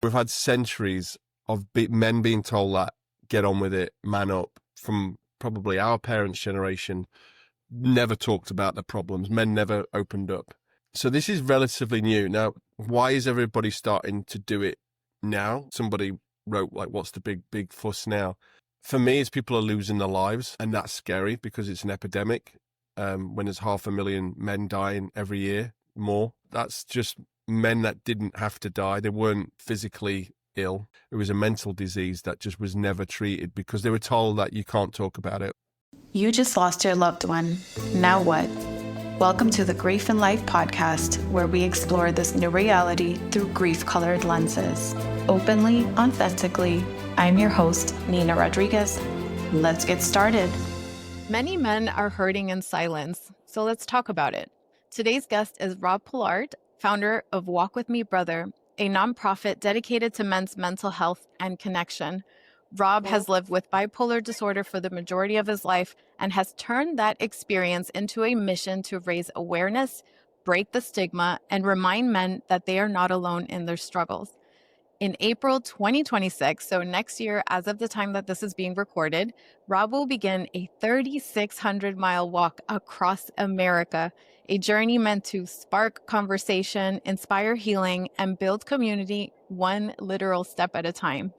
We've had centuries of men being told that, get on with it, man up, from probably our parents' generation, never talked about the problems. Men never opened up. So this is relatively new. Now, why is everybody starting to do it now? Somebody wrote, like, what's the big fuss now? For me, it's people are losing their lives, and that's scary because it's an epidemic. When there's 500,000 men dying every year, more, that's just men that didn't have to die. They weren't physically ill. It was a mental disease that just was never treated because they were told that you can't talk about it. You just lost your loved one. Now what? Welcome to the Grief and Life podcast, where we explore this new reality through grief-colored lenses. Openly, authentically, I'm your host, Nina Rodriguez. Let's get started. Many men are hurting in silence, so let's talk about it. Today's guest is Robb Pollard, founder of Walk With Me Brother, a nonprofit dedicated to men's mental health and connection. Robb has lived with bipolar disorder for the majority of his life and has turned that experience into a mission to raise awareness, break the stigma, and remind men that they are not alone in their struggles. In April 2026, so next year, as of the time that this is being recorded, Robb will begin a 3,600-mile walk across America, a journey meant to spark conversation, inspire healing, and build community one literal step at a time.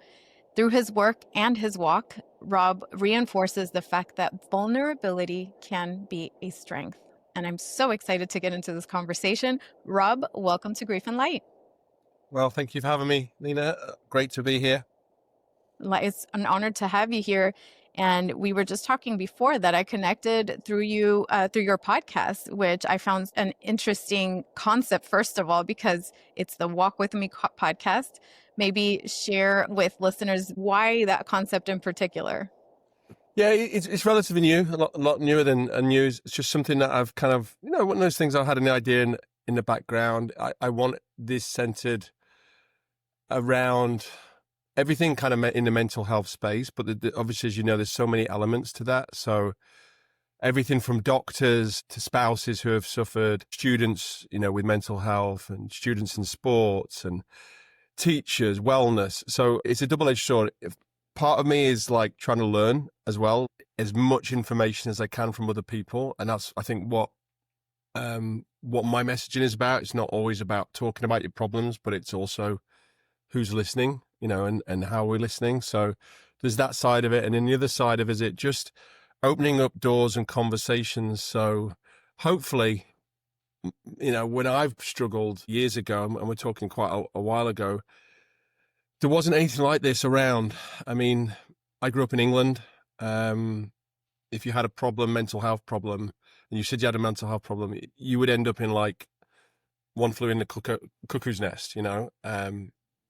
Through his work and his walk, Robb reinforces the fact that vulnerability can be a strength. And I'm so excited to get into this conversation. Robb, welcome to Grief and Light. Well, thank you for having me, Nina. Great to be here. It's an honor to have you here. And we were just talking before that I connected through you, through your podcast, which I found an interesting concept, first of all, because it's the Walk With Me podcast. Maybe share with listeners why that concept in particular. Yeah, it's relatively new, a lot newer than news. It's just something that I've kind of, one of those things I had an idea in the background. I want this centered around everything kind of in the mental health space, but obviously, as you know, there's so many elements to that. So everything from doctors to spouses who have suffered, students, with mental health, and students in sports, and teachers, wellness. So it's a double-edged sword. Part of me is like trying to learn as well, as much information as I can from other people. And that's, I think, what my messaging is about. It's not always about talking about your problems, but it's also who's listening, and how we're listening. So there's that side of it. And then the other side of it is just opening up doors and conversations. So hopefully, when I've struggled years ago, and we're talking quite a while ago, there wasn't anything like this around. I mean, I grew up in England. If you had a problem, mental health problem, and you said you had a mental health problem, you would end up in like one flew in the cuckoo's nest,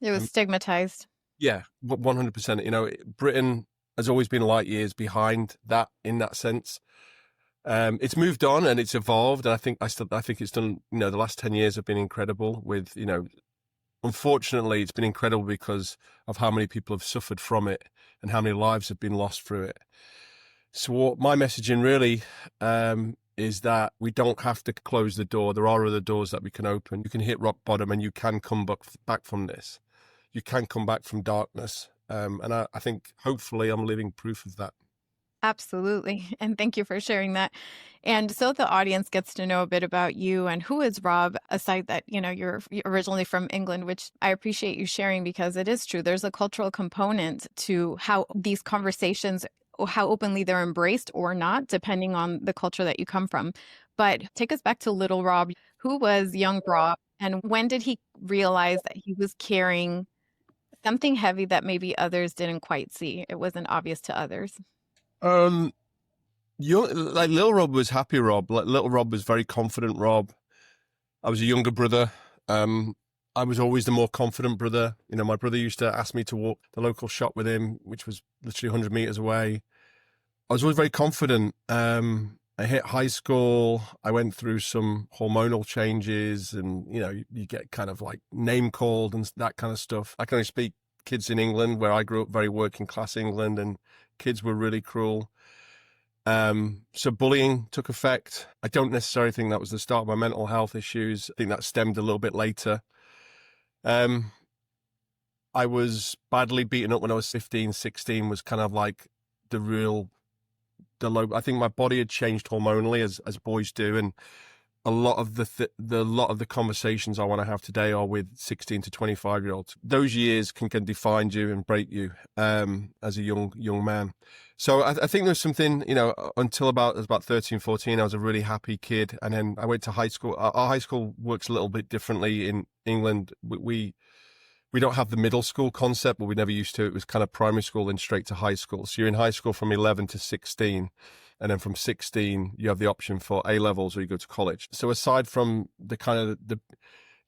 It was stigmatized. Yeah, 100%. Britain has always been light years behind that in that sense. It's moved on and it's evolved, and I think it's done. The last 10 years have been incredible. With unfortunately, it's been incredible because of how many people have suffered from it and how many lives have been lost through it. So what my messaging really is that we don't have to close the door. There are other doors that we can open. You can hit rock bottom and you can come back from this. You can come back from darkness. And I think hopefully I'm living proof of that. Absolutely. And thank you for sharing that. And so the audience gets to know a bit about you and who is Robb, aside that, you're originally from England, which I appreciate you sharing because it is true. There's a cultural component to how these conversations, how openly they're embraced or not, depending on the culture that you come from. But take us back to little Robb. Who was young Robb, and when did he realize that he was carrying something heavy that maybe others didn't quite see? It wasn't obvious to others. Little Robb was happy Robb. Like, little Robb was very confident Robb. I was a younger brother. I was always the more confident brother. My brother used to ask me to walk the local shop with him, which was literally 100 meters away. I was always very confident. I hit high school. I went through some hormonal changes, and you get kind of like name called and that kind of stuff. I can only speak kids in England, where I grew up, very working class England, and kids were really cruel. So bullying took effect. I don't necessarily think that was the start of my mental health issues. I think that stemmed a little bit later. I was badly beaten up when I was 15, 16 was kind of like the low. I think my body had changed hormonally as boys do. And a lot of the conversations I want to have today are with 16 to 25-year-olds. Those years can define you and break you as a young man. So I think there's something, until about 13, 14, I was a really happy kid. And then I went to high school. Our high school works a little bit differently in England. We don't have the middle school concept, but we never used to. It was kind of primary school and straight to high school. So you're in high school from 11 to 16. And then from 16, you have the option for A-levels or you go to college. So aside from the kind of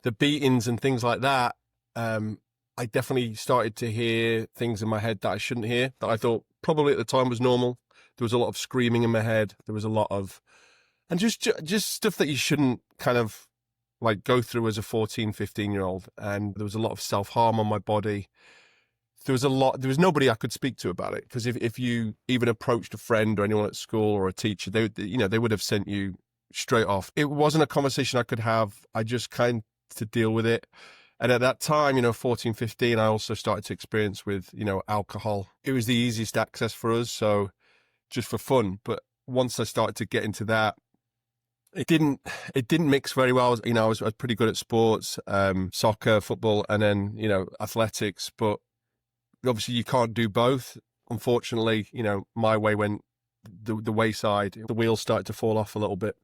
the beatings and things like that, I definitely started to hear things in my head that I shouldn't hear, that I thought probably at the time was normal. There was a lot of screaming in my head. There was a lot of, and just stuff that you shouldn't kind of like go through as a 14, 15-year-old. And there was a lot of self-harm on my body. There was nobody I could speak to about it, because if you even approached a friend or anyone at school or a teacher, they would have sent you straight off. It wasn't a conversation I could have. I just kind of to deal with it. And at that time, 14, 15, I also started to experience with, alcohol. It was the easiest access for us. So just for fun. But once I started to get into that, it didn't mix very well. I was pretty good at sports, soccer, football, and then, athletics. But obviously you can't do both. Unfortunately, my way went the wayside. The wheels started to fall off a little bit.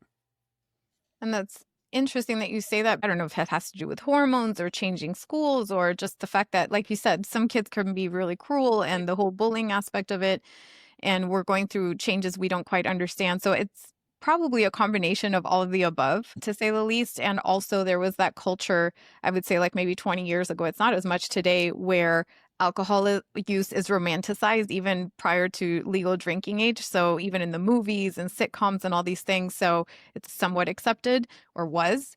And that's interesting that you say that. I don't know if it has to do with hormones or changing schools or just the fact that, like you said, some kids can be really cruel and the whole bullying aspect of it. And we're going through changes we don't quite understand. So it's probably a combination of all of the above, to say the least. And also there was that culture, I would say like maybe 20 years ago, it's not as much today, where alcohol use is romanticized even prior to legal drinking age. So even in the movies and sitcoms and all these things, so it's somewhat accepted, or was.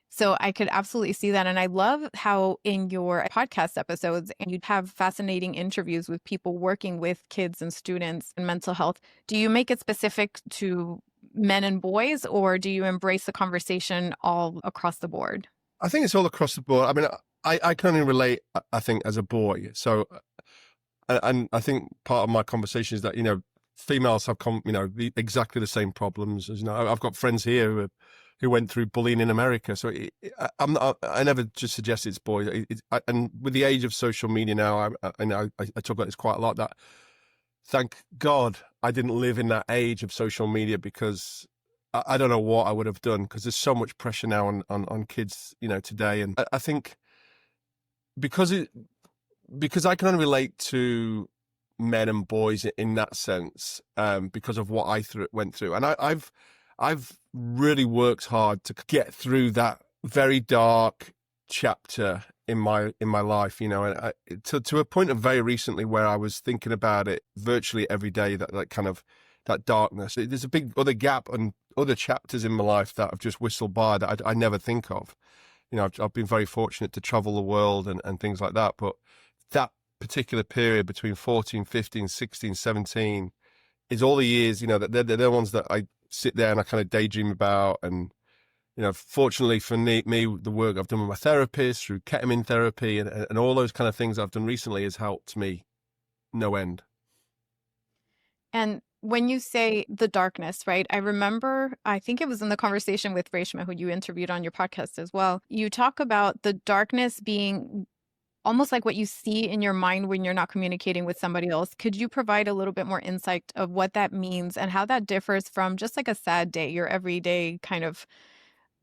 So I could absolutely see that. And I love how in your podcast episodes, and you have fascinating interviews with people working with kids and students and mental health. Do you make it specific to men and boys, or do you embrace the conversation all across the board? I think it's all across the board. I mean, I can only relate, I think, as a boy. So, and I think part of my conversation is that, females have, exactly the same problems. As, I've got friends here who went through bullying in America. So I never just suggest it's boys. And with the age of social media now, I talk about this quite a lot, that thank God I didn't live in that age of social media, because I don't know what I would have done, because there's so much pressure now on kids, today. And I think because I can only relate to men and boys in that sense, because of what I went through. And I've really worked hard to get through that very dark chapter in my life, and to a point of very recently where I was thinking about it virtually every day, that kind of that darkness. There's a big other gap and other chapters in my life that have just whistled by that I never think of. I've been very fortunate to travel the world and things like that. But that particular period between 14, 15, 16, 17 is all the years, that they're the ones that I sit there and I kind of daydream about. And, fortunately for me, the work I've done with my therapist through ketamine therapy and all those kind of things I've done recently has helped me no end. And when you say the darkness, right? I remember, I think it was in the conversation with Reshma, who you interviewed on your podcast as well. You talk about the darkness being almost like what you see in your mind when you're not communicating with somebody else. Could you provide a little bit more insight of what that means and how that differs from just like a sad day, your everyday kind of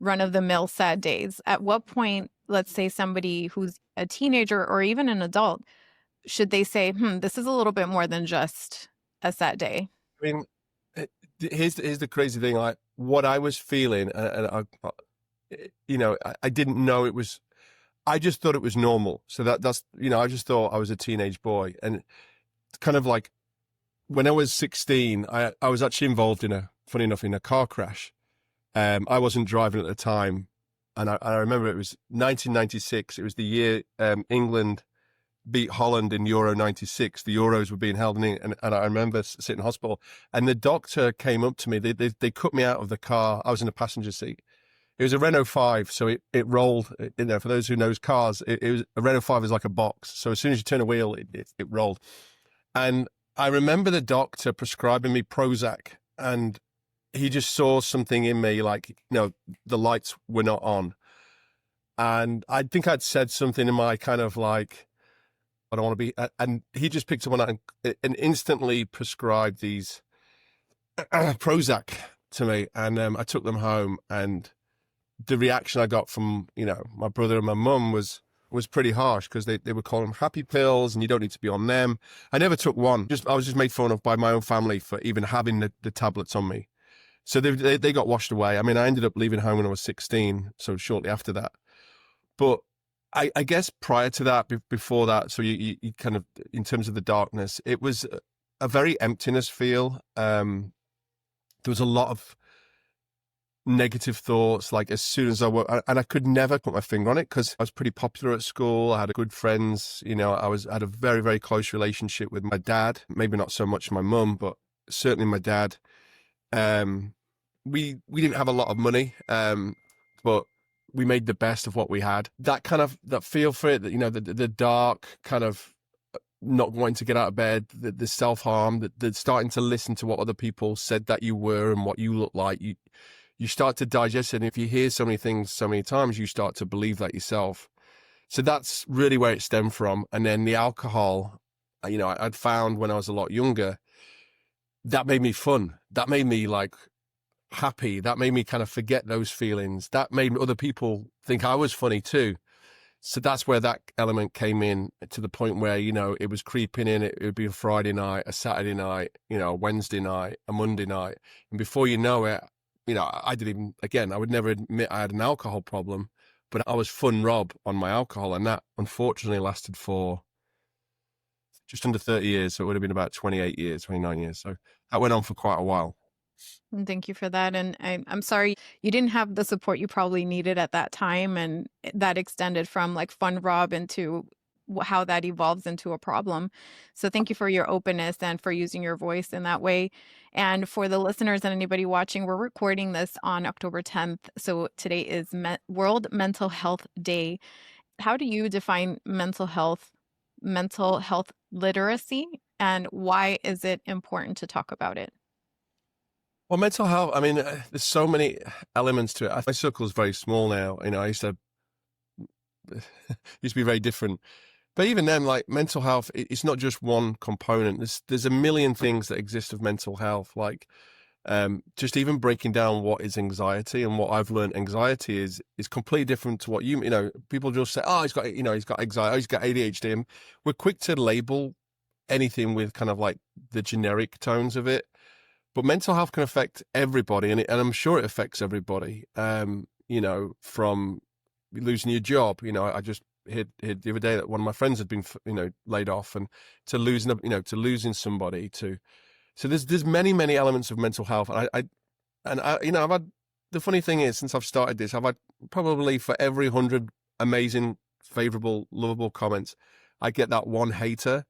run-of-the-mill sad days? At what point, let's say somebody who's a teenager or even an adult, should they say, this is a little bit more than just a sad day? I mean, here's the crazy thing. Like what I was feeling, and I didn't know it was. I just thought it was normal. So that's I just thought I was a teenage boy, and kind of like when I was 16, I was actually involved funny enough, in a car crash. I wasn't driving at the time, and I remember it was 1996. It was the year England beat Holland in Euro 96. The Euros were being held in England, and I remember sitting in hospital, and the doctor came up to me. They cut me out of the car. I was in a passenger seat. It was a Renault 5, so it rolled. You know, for those who knows cars, it was a Renault 5 is like a box. So as soon as you turn a wheel, it rolled. And I remember the doctor prescribing me Prozac, and he just saw something in me, like, you know, the lights were not on. And I think I'd said something in my kind of like, I don't want to be, and he just picked up on that and instantly prescribed these Prozac to me. And I took them home, and the reaction I got from, you know, my brother and my mum was pretty harsh, because they were calling them happy pills and you don't need to be on them. I never took one. I was just made fun of by my own family for even having the tablets on me. So they got washed away. I mean, I ended up leaving home when I was 16, so shortly after that. But I guess prior to that, before that, so you kind of, in terms of the darkness, it was a very emptiness feel. There was a lot of negative thoughts, like as soon as I woke, and I could never put my finger on it because I was pretty popular at school. I had good friends, you know, I had a very, very close relationship with my dad, maybe not so much my mum, but certainly my dad. We didn't have a lot of money, but we made the best of what we had. That kind of, that feel for it, that, you know, the dark kind of not wanting to get out of bed, the self-harm, the starting to listen to what other people said that you were and what you look like. You start to digest it. And if you hear so many things so many times, you start to believe that yourself. So that's really where it stemmed from. And then the alcohol, you know, I'd found when I was a lot younger, that made me fun. That made me like happy. That made me kind of forget those feelings. That made other people think I was funny too. So that's where that element came in, to the point where, you know, it was creeping in. It would be a Friday night, a Saturday night, you know, a Wednesday night, a Monday night. And before you know it, you know, I didn't even, again, I would never admit I had an alcohol problem, but I was fun Rob on my alcohol. And that unfortunately lasted for just under 30 years. So it would have been about 28 years, 29 years. So that went on for quite a while. And thank you for that. And I'm sorry you didn't have the support you probably needed at that time. And that extended from like fun Rob into how that evolves into a problem. So thank you for your openness and for using your voice in that way. And for the listeners and anybody watching, we're recording this on October 10th. So today is World Mental Health Day. How do you define mental health literacy, and why is it important to talk about it? Well, mental health, I mean, there's so many elements to it. My circle is very small now. You know, I used to be very different. But even then, like mental health, it's not just one component. There's a million things that exist of mental health. Like just even breaking down what is anxiety, and what I've learned anxiety is completely different to what you know. People just say, oh, he's got anxiety, oh, he's got ADHD. And we're quick to label anything with kind of like the generic tones of it. But mental health can affect everybody, and I'm sure it affects everybody. You know, from losing your job. You know, I just heard the other day that one of my friends had been, you know, laid off, and to losing somebody. So there's many elements of mental health, and I you know, I've had, the funny thing is, since I've started this, I've had probably for every 100 amazing, favorable, lovable comments, I get that one hater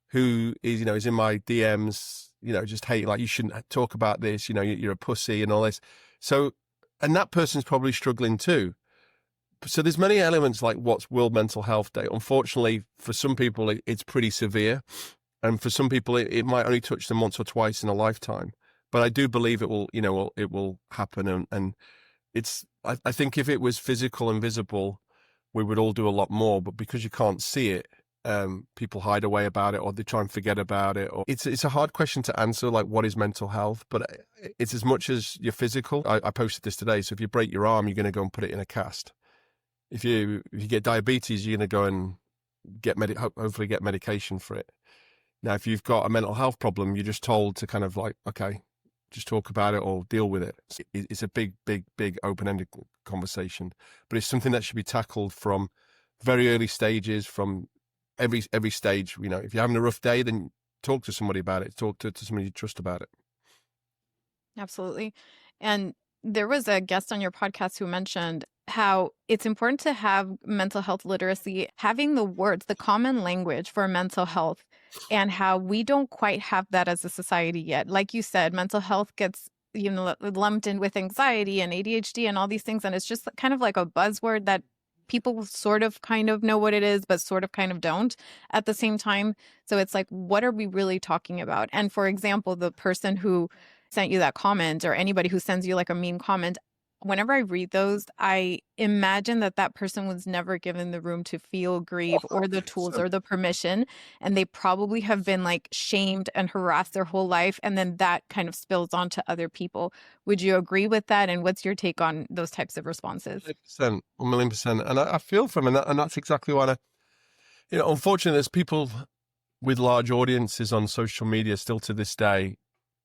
who is, you know, is in my DMs, you know, just hate, like, you shouldn't talk about this, you know, you're a pussy and all this. So, and that person's probably struggling too. So there's many elements, like what's World Mental Health Day. Unfortunately, for some people, it's pretty severe. And for some people, it might only touch them once or twice in a lifetime. But I do believe it will, you know, it will happen. And it's, I think if it was physical and visible, we would all do a lot more. But because you can't see it, people hide away about it, or they try and forget about it. Or it's a hard question to answer, like what is mental health? But it's as much as your physical. I posted this today. So if you break your arm, you're going to go and put it in a cast. If you get diabetes, you're going to go and hopefully get medication for it. Now, if you've got a mental health problem, you're just told to kind of like, okay, just talk about it or deal with it. It's a big open-ended conversation, but it's something that should be tackled from very early stages, from every stage. You know, if you're having a rough day, then talk to somebody about it. Talk to somebody you trust about it. Absolutely. And there was a guest on your podcast who mentioned how it's important to have mental health literacy, having the words, the common language for mental health, and how we don't quite have that as a society yet. Like you said, mental health gets lumped in with anxiety and ADHD and all these things. And it's just kind of like a buzzword that people sort of kind of know what it is, but sort of kind of don't at the same time. So it's like, what are we really talking about? And for example, the person who sent you that comment, or anybody who sends you like a mean comment, whenever I read those, I imagine that that person was never given the room to feel grief or the tools or the permission. And they probably have been like shamed and harassed their whole life. And then that kind of spills onto other people. Would you agree with that? And what's your take on those types of responses? 100%, 1,000,000%. And I feel from it, and that's exactly why unfortunately, there's people with large audiences on social media still to this day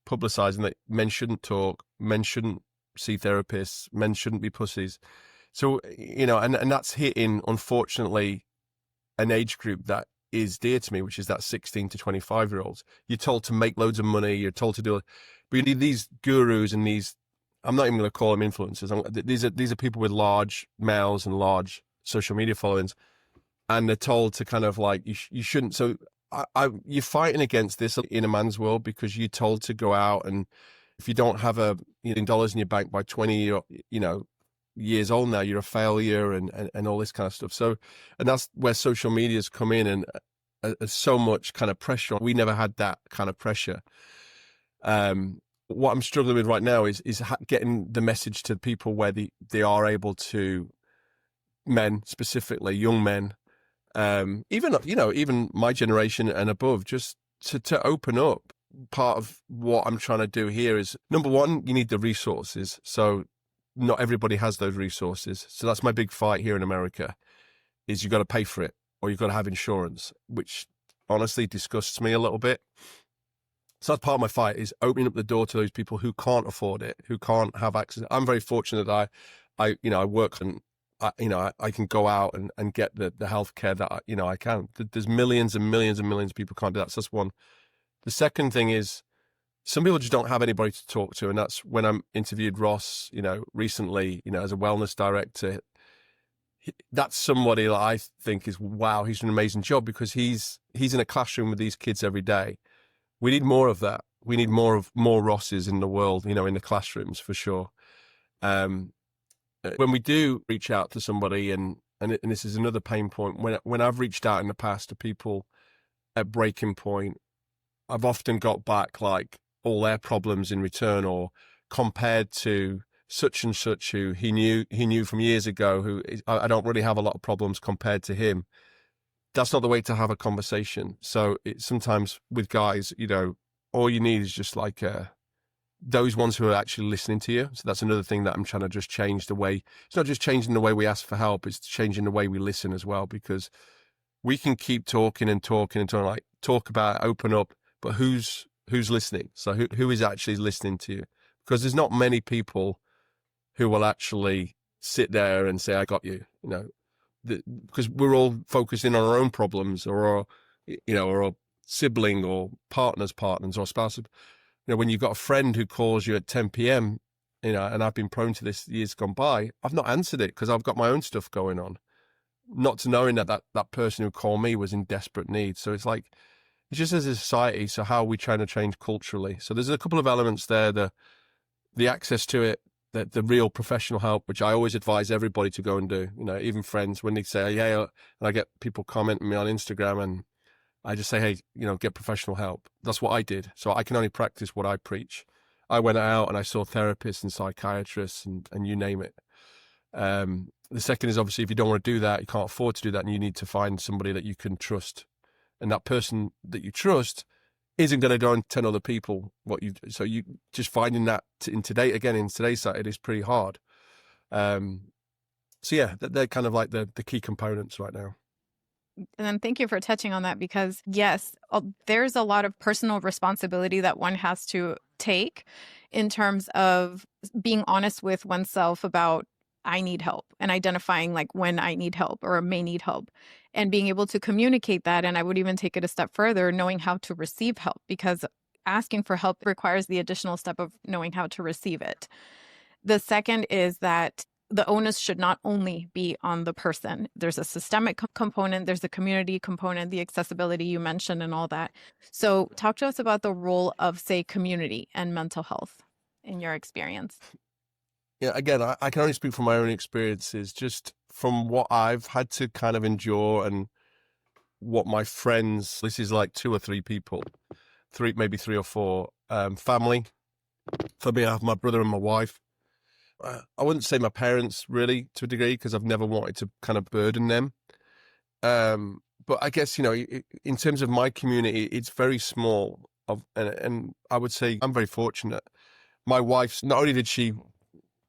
publicizing that men shouldn't talk, men shouldn't see therapists, men shouldn't be pussies. So, and that's hitting, unfortunately, an age group that is dear to me, which is that 16 to 25-year-olds. You're told to make loads of money, you're told to do it, but you need these gurus and these, I'm not even going to call them influencers. These are people with large mouths and large social media followings, and they're told to kind of like, you shouldn't. So you're fighting against this in a man's world, because you're told to go out, and if you don't have $1 in your bank by 20, years old now, you're a failure, and all this kind of stuff. So, and that's where social media's come in, and there's so much kind of pressure. We never had that kind of pressure. What I'm struggling with right now is getting the message to people where they are able to, men specifically, young men, even my generation and above, just to open up. Part of what I'm trying to do here is, number one, you need the resources. So not everybody has those resources. So that's my big fight here in America, is you've got to pay for it, or you've got to have insurance, which honestly disgusts me a little bit. So that's part of my fight, is opening up the door to those people who can't afford it, who can't have access. I'm very fortunate that I work, and I can go out and get the healthcare that I can. There's millions and millions and millions of people who can't do that. So that's one. The second thing is, some people just don't have anybody to talk to. And that's when I interviewed Ross, recently, as a wellness director. That's somebody that I think is, wow, he's an amazing job, because he's in a classroom with these kids every day. We need more of that. We need more Rosses in the world, in the classrooms, for sure. When we do reach out to somebody, and this is another pain point, when I've reached out in the past to people at breaking point, I've often got back like all their problems in return, or compared to such and such who he knew from years ago, who I don't really have a lot of problems compared to him. That's not the way to have a conversation. So sometimes with guys, all you need is just like those ones who are actually listening to you. So that's another thing that I'm trying to just change the way. It's not just changing the way we ask for help, it's changing the way we listen as well, because we can keep talking and talking and talking, like talk about it, open up, but who's listening? So who is actually listening to you? Because there's not many people who will actually sit there and say, I got you, because we're all focusing on our own problems, or a sibling, or partners or spouses. When you've got a friend who calls you at 10 p.m., and I've been prone to this years gone by, I've not answered it because I've got my own stuff going on, not to knowing that person who called me was in desperate need. So it's like, it's just as a society. So how are we trying to change culturally? So there's a couple of elements there, the access to it, the real professional help, which I always advise everybody to go and do, even friends, when they say, yeah, and I get people commenting me on Instagram, and I just say, hey, get professional help. That's what I did. So I can only practice what I preach. I went out and I saw therapists and psychiatrists and you name it. The second is, obviously, if you don't want to do that, you can't afford to do that, and you need to find somebody that you can trust. And that person that you trust isn't going to go and tell other people so you just finding that in today's side, it is pretty hard. So yeah, they're kind of like the key components right now. And then thank you for touching on that, because yes, there's a lot of personal responsibility that one has to take in terms of being honest with oneself about, I need help, and identifying like when I need help or may need help, and being able to communicate that. And I would even take it a step further, knowing how to receive help, because asking for help requires the additional step of knowing how to receive it. The second is that the onus should not only be on the person. There's a systemic component, there's a community component, the accessibility you mentioned, and all that. So talk to us about the role of, say, community and mental health in your experience? Yeah, again, I can only speak from my own experiences, just from what I've had to kind of endure and what my friends, this is like 2 or 3 people, maybe 3 or 4, family. For me, I have my brother and my wife. I wouldn't say my parents really, to a degree, because I've never wanted to kind of burden them. But I guess, in terms of my community, it's very small. And I would say I'm very fortunate. My wife's, not only did she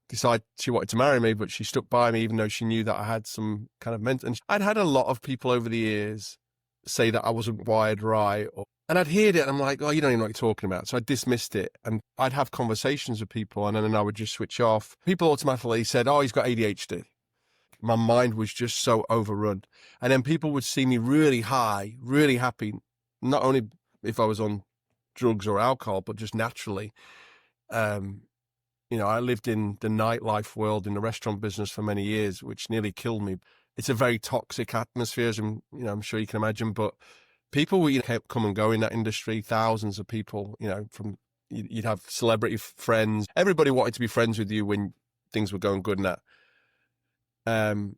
decide she wanted to marry me, but she stuck by me, even though she knew that I had some kind of mental. And I'd had a lot of people over the years say that I wasn't wired right. And I'd heard it and I'm like, oh, you don't even know what you're talking about. So I dismissed it. And I'd have conversations with people and then I would just switch off. People automatically said, oh, he's got ADHD. My mind was just so overrun. And then people would see me really high, really happy, not only if I was on drugs or alcohol, but just naturally. I lived in the nightlife world, in the restaurant business for many years, which nearly killed me. It's a very toxic atmosphere, as I'm sure you can imagine. But people would come and go in that industry, thousands of people, you'd have celebrity friends. Everybody wanted to be friends with you when things were going good and that.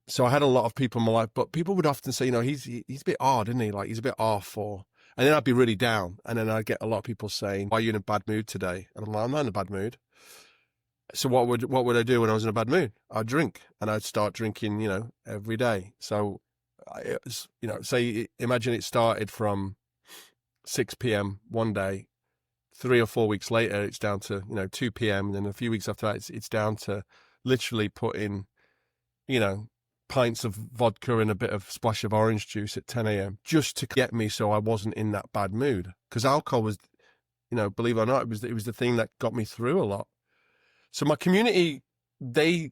So I had a lot of people in my life, but people would often say, he's a bit odd, isn't he? Like, he's a bit off, and then I'd be really down. And then I'd get a lot of people saying, why are you in a bad mood today? And I'm like, I'm not in a bad mood. So what would I do when I was in a bad mood? I'd drink, and I'd start drinking, every day. So, imagine it started from 6 p.m. one day, 3 or 4 weeks later, it's down to, 2 p.m. And then a few weeks after that, it's down to literally putting, pints of vodka and a bit of splash of orange juice at 10 a.m. just to get me so I wasn't in that bad mood. Because alcohol was, believe it or not, it was the thing that got me through a lot. So my community, they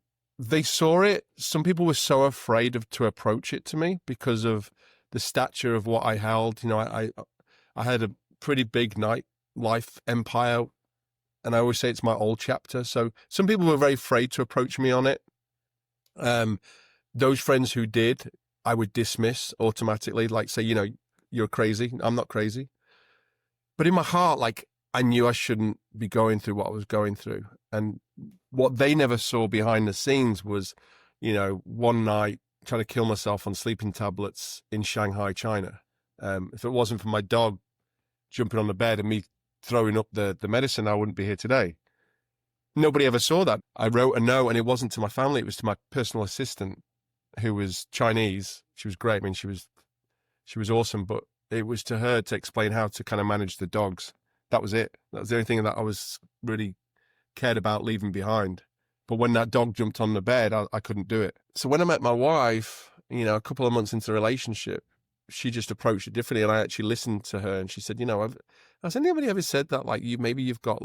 saw it. Some people were so afraid to approach it to me because of the stature of what I held. I had a pretty big nightlife empire, and I always say it's my old chapter. So some people were very afraid to approach me on it. Those friends who did, I would dismiss automatically, like say, you're crazy. I'm not crazy. But in my heart, I knew I shouldn't be going through what I was going through. And what they never saw behind the scenes was, one night trying to kill myself on sleeping tablets in Shanghai, China. If it wasn't for my dog jumping on the bed and me throwing up the medicine, I wouldn't be here today. Nobody ever saw that. I wrote a note, and it wasn't to my family. It was to my personal assistant, who was Chinese. She was great. I mean, she was awesome, but it was to her to explain how to kind of manage the dogs. That was it. That was the only thing that I was really cared about leaving behind. But when that dog jumped on the bed, I couldn't do it. So when I met my wife, a couple of months into the relationship, she just approached it differently. And I actually listened to her, and she said, has anybody ever said that, maybe you've got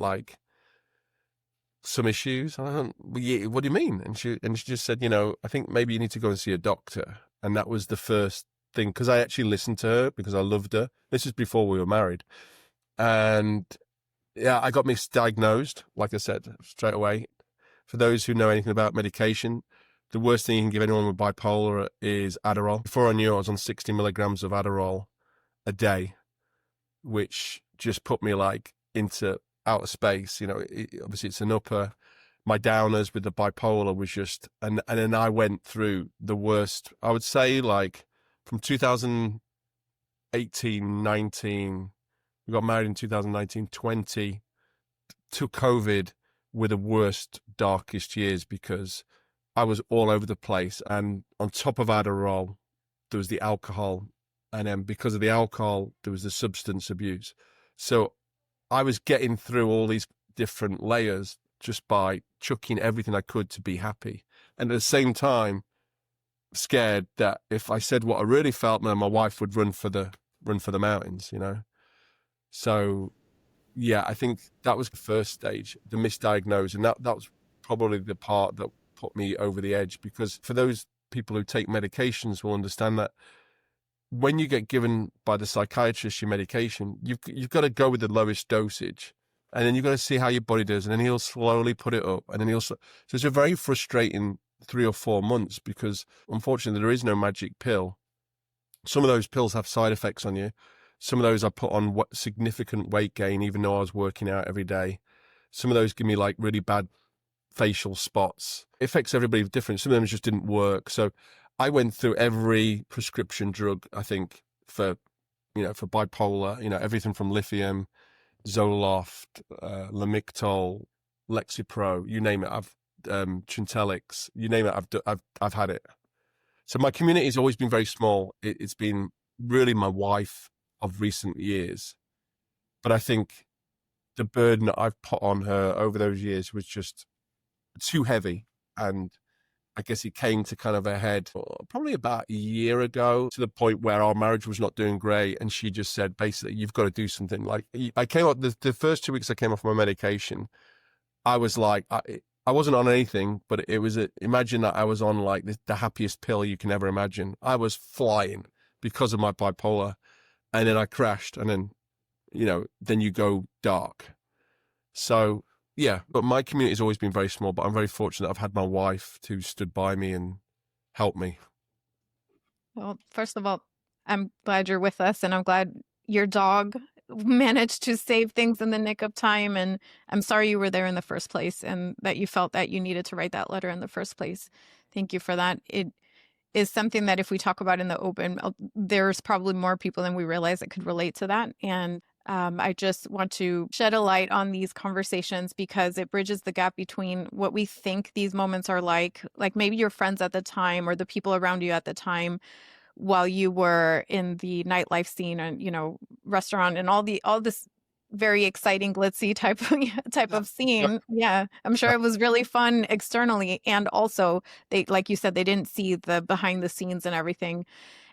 some issues? I don't, yeah, what do you mean? And she just said, I think maybe you need to go and see a doctor. And that was the first thing, because I actually listened to her because I loved her. This is before we were married. And yeah, I got misdiagnosed, like I said, straight away. For those who know anything about medication, the worst thing you can give anyone with bipolar is Adderall. Before I knew, I was on 60 milligrams of Adderall a day, which just put me into outer space. Obviously it's an upper. My downers with the bipolar was just, and then I went through the worst. I would say from 2018, 19, we got married in 2019, 20 to COVID were the worst, darkest years because I was all over the place. And on top of Adderall, there was the alcohol. And then because of the alcohol, there was the substance abuse. So I was getting through all these different layers just by chucking everything I could to be happy. And at the same time, scared that if I said what I really felt, then my wife would run for the mountains, So, yeah, I think that was the first stage, the misdiagnosed. And that was probably the part that put me over the edge, because for those people who take medications will understand that when you get given by the psychiatrist your medication, you've got to go with the lowest dosage. And then you've got to see how your body does. And then he'll slowly put it up. And then so it's a very frustrating 3 or 4 months because, unfortunately, there is no magic pill. Some of those pills have side effects on you. Some of those I put on significant weight gain, even though I was working out every day. Some of those give me like really bad facial spots. It affects everybody different. Some of them just didn't work. So I went through every prescription drug, I think, for bipolar, everything from lithium, Zoloft, Lamictal, Lexapro, you name it. I've Trintellix, you name it. I've had it. So my community has always been very small. It's been really my wife of recent years, but I think the burden that I've put on her over those years was just too heavy. And I guess it came to kind of a head probably about a year ago, to the point where our marriage was not doing great. And she just said, basically, you've got to do something. Like, I came up, the first 2 weeks I came off my medication, I was like, I wasn't on anything, but it was, imagine that I was on like the happiest pill you can ever imagine. I was flying because of my bipolar. And then I crashed, and then, then you go dark. So, yeah, but my community has always been very small, but I'm very fortunate I've had my wife who stood by me and helped me. Well, first of all, I'm glad you're with us, and I'm glad your dog managed to save things in the nick of time. And I'm sorry you were there in the first place, and that you felt that you needed to write that letter in the first place. Thank you for that. It is something that if we talk about in the open, there's probably more people than we realize that could relate to that. And I just want to shed a light on these conversations, because it bridges the gap between what we think these moments are like maybe your friends at the time or the people around you at the time while you were in the nightlife scene and, restaurant and all this very exciting, glitzy type of scene. Yeah. I'm sure it was really fun externally. And also they, like you said, they didn't see the behind the scenes and everything.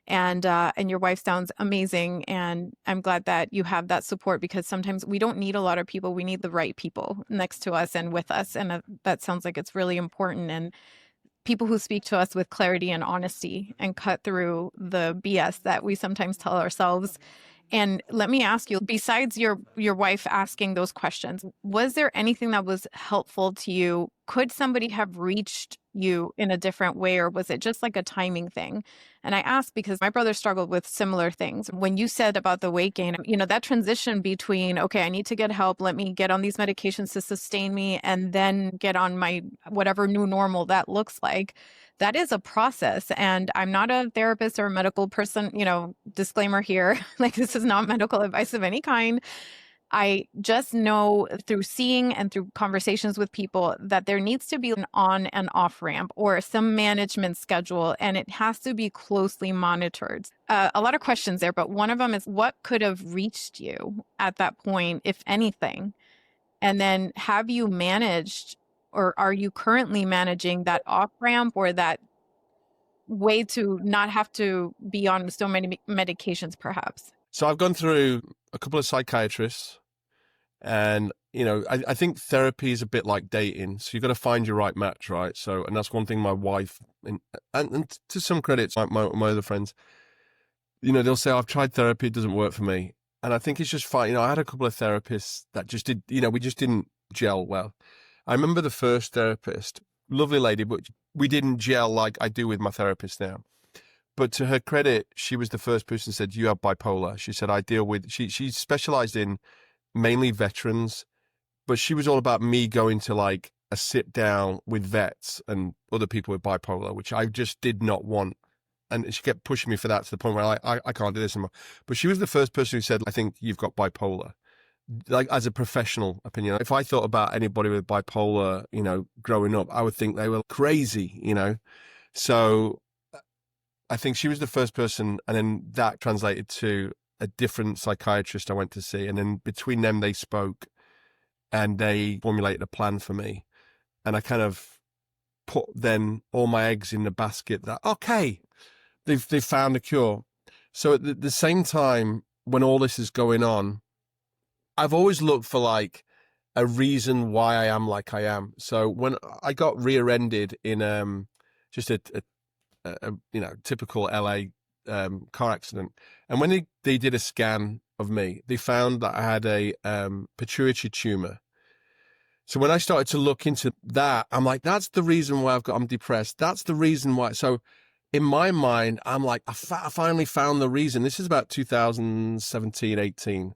And your wife sounds amazing. And I'm glad that you have that support, because sometimes we don't need a lot of people. We need the right people next to us and with us. And that sounds like it's really important. And people who speak to us with clarity and honesty and cut through the BS that we sometimes tell ourselves. And let me ask you, besides your wife asking those questions, was there anything that was helpful to you? Could somebody have reached you in a different way, or was it just like a timing thing? And I ask because my brother struggled with similar things. When you said about the weight gain, that transition between, okay, I need to get help, let me get on these medications to sustain me, and then get on my whatever new normal that looks like, that is a process. And I'm not a therapist or a medical person, disclaimer here, like this is not medical advice of any kind. I just know through seeing and through conversations with people that there needs to be an on and off ramp or some management schedule, and it has to be closely monitored. A lot of questions there, but one of them is what could have reached you at that point, if anything? And then have you managed, or are you currently managing that off ramp or that way to not have to be on so many medications perhaps? So I've gone through a couple of psychiatrists, and, I think therapy is a bit like dating. So you've got to find your right match, right? So, and that's one thing my wife, and to some credit, like my other friends, they'll say, I've tried therapy, it doesn't work for me. And I think it's just fine. I had a couple of therapists that just did, we just didn't gel well. I remember the first therapist, lovely lady, but we didn't gel like I do with my therapist now. But to her credit, she was the first person who said, you have bipolar. She said, I deal with, she specialized in mainly veterans, but she was all about me going to like a sit down with vets and other people with bipolar, which I just did not want. And she kept pushing me for that to the point where I can't do this anymore. But she was the first person who said, I think you've got bipolar, like as a professional opinion. If I thought about anybody with bipolar, growing up, I would think they were crazy, So I think she was the first person, and then that translated to a different psychiatrist I went to see. And then between them, they spoke and they formulated a plan for me. And I kind of put then all my eggs in the basket that, okay, they've found a cure. So at the same time, when all this is going on, I've always looked for like a reason why I am like I am. So when I got rear-ended in just a typical LA car accident, and when they did a scan of me, they found that I had a pituitary tumor. So when I started to look into that, I'm like, that's the reason why I'm depressed. That's the reason why. So in my mind, I'm like, I finally found the reason. This is about 2017, 18.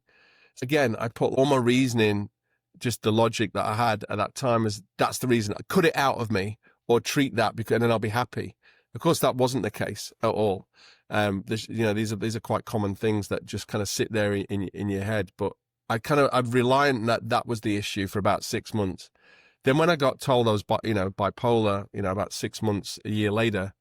So again, I put all my reasoning just the logic that I had at that time is that's the reason. Cut it out of me or treat that, because, and then I'll be happy. Of course, that wasn't the case at all. These are quite common things that just kind of sit there in your head. But I'm reliant that was the issue for about 6 months. Then when I got told I was, bipolar, about 6 months, a year later,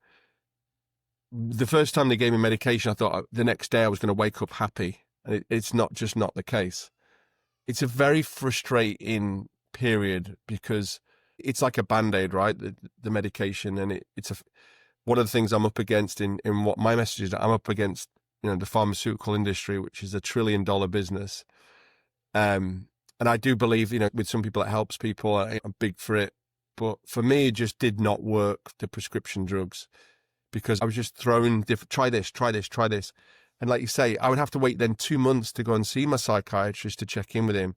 the first time they gave me medication, I thought the next day I was going to wake up happy. And it's not the case. It's a very frustrating period because it's like a Band-Aid, right? The medication. And one of the things I'm up against in what my message is, that I'm up against, the pharmaceutical industry, which is $1 trillion business. And I do believe, with some people it helps people. I'm big for it. But for me, it just did not work, the prescription drugs, because I was just throwing try this. And like you say, I would have to wait then 2 months to go and see my psychiatrist to check in with him.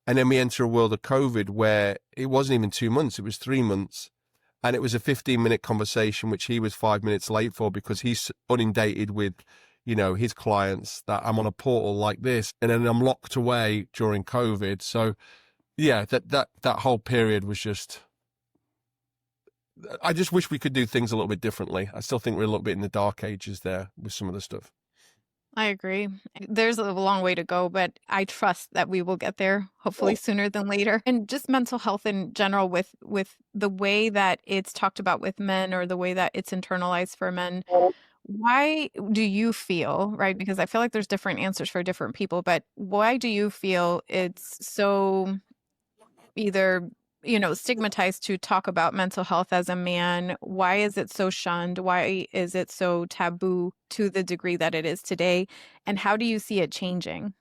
And then we enter a world of COVID where it wasn't even 2 months, it was 3 months. And it was a 15-minute conversation, which he was 5 minutes late for because he's inundated with, his clients, that I'm on a portal like this. And then I'm locked away during COVID. So yeah, that whole period was just, I just wish we could do things a little bit differently. I still think we're a little bit in the dark ages there with some of the stuff. I agree. There's a long way to go, but I trust that we will get there, hopefully sooner than later. And just mental health in general, with the way that it's talked about with men, or the way that it's internalized for men. Why do you feel, right? Because I feel like there's different answers for different people, but why do you feel it's so either stigmatized to talk about mental health as a man? Why is it so shunned? Why is it so taboo to the degree that it is today? And how do you see it changing?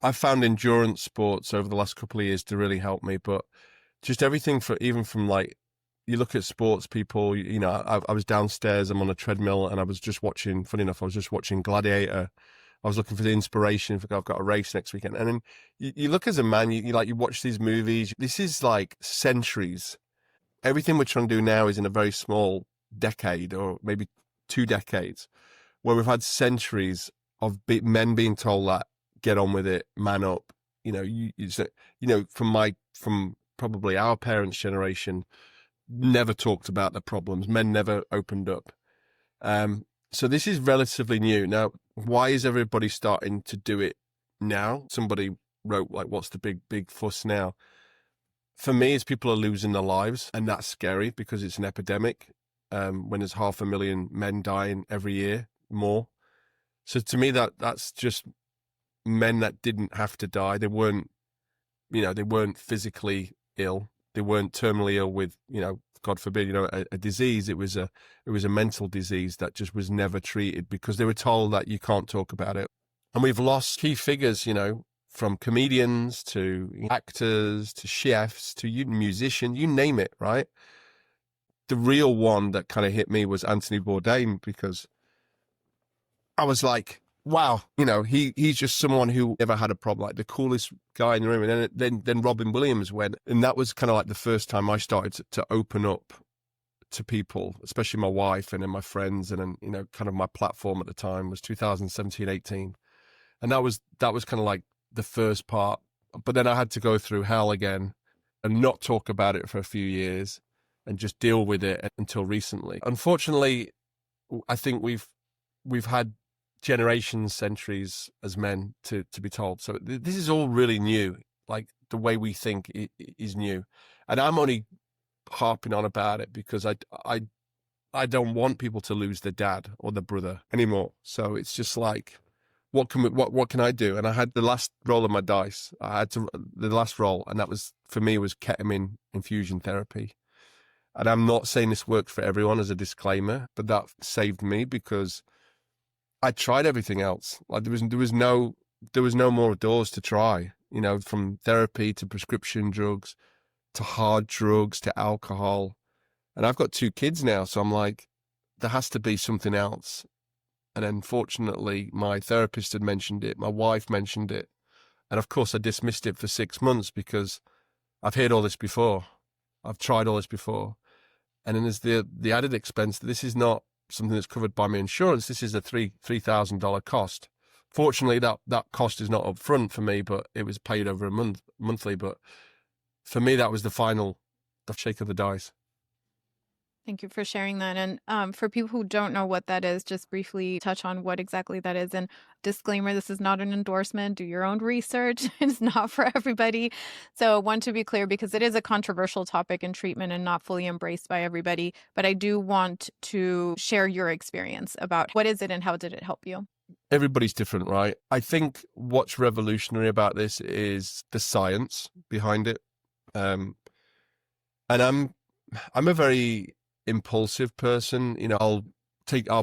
I've found endurance sports over the last couple of years to really help me, but just everything even from like, you look at sports people, I was downstairs, I'm on a treadmill, and I was just watching, funny enough, I was just watching Gladiator. I was looking for the inspiration for I've got a race next weekend. And then you look as a man, you watch these movies. This is like centuries. Everything we're trying to do now is in a very small decade, or maybe 2 decades, where we've had centuries of men being told that, get on with it, man up. From probably our parents' generation, never talked about the problems. Men never opened up. So this is relatively new. Now, why is everybody starting to do it now? Somebody wrote, like, what's the big fuss now? For me, it's people are losing their lives, and that's scary because it's an epidemic when there's 500,000 men dying every year, more. So to me, that's just men that didn't have to die. They weren't physically ill. They weren't terminally ill with, God forbid, a disease. It was a mental disease that just was never treated because they were told that you can't talk about it. And we've lost key figures, from comedians to actors to chefs to musicians, you name it, right? The real one that kind of hit me was Anthony Bourdain, because I was like, wow, he's just someone who never had a problem, like the coolest guy in the room. And then Robin Williams went, and that was kind of like the first time I started to open up to people, especially my wife and then my friends. And then, kind of my platform at the time was 2017, 18. And that was kind of like the first part. But then I had to go through hell again and not talk about it for a few years and just deal with it until recently. Unfortunately, I think we've had generations, centuries as men to be told. So this is all really new. Like, the way we think is new. And I'm only harping on about it because I don't want people to lose their dad or their brother anymore. So it's just like, what can I do? And I had the last roll of my dice. The last roll, and that was, for me, was ketamine infusion therapy. And I'm not saying this worked for everyone, as a disclaimer, but that saved me because I tried everything else. Like, there was no more doors to try, from therapy to prescription drugs to hard drugs to alcohol. And I've got 2 kids now, so I'm like, there has to be something else. And unfortunately, my therapist had mentioned it, my wife mentioned it, and of course I dismissed it for 6 months because I've heard all this before. I've tried all this before. And then there's the added expense that this is not something that's covered by my insurance. This is a $3,000 cost. Fortunately, that cost is not up front for me, but it was paid over a monthly. But for me, that was the shake of the dice. Thank you for sharing that. And for people who don't know what that is, just briefly touch on what exactly that is. And disclaimer, this is not an endorsement. Do your own research. It's not for everybody. So I want to be clear because it is a controversial topic in treatment and not fully embraced by everybody. But I do want to share your experience about what is it and how did it help you? Everybody's different, right? I think what's revolutionary about this is the science behind it. And I'm a very impulsive person. I'll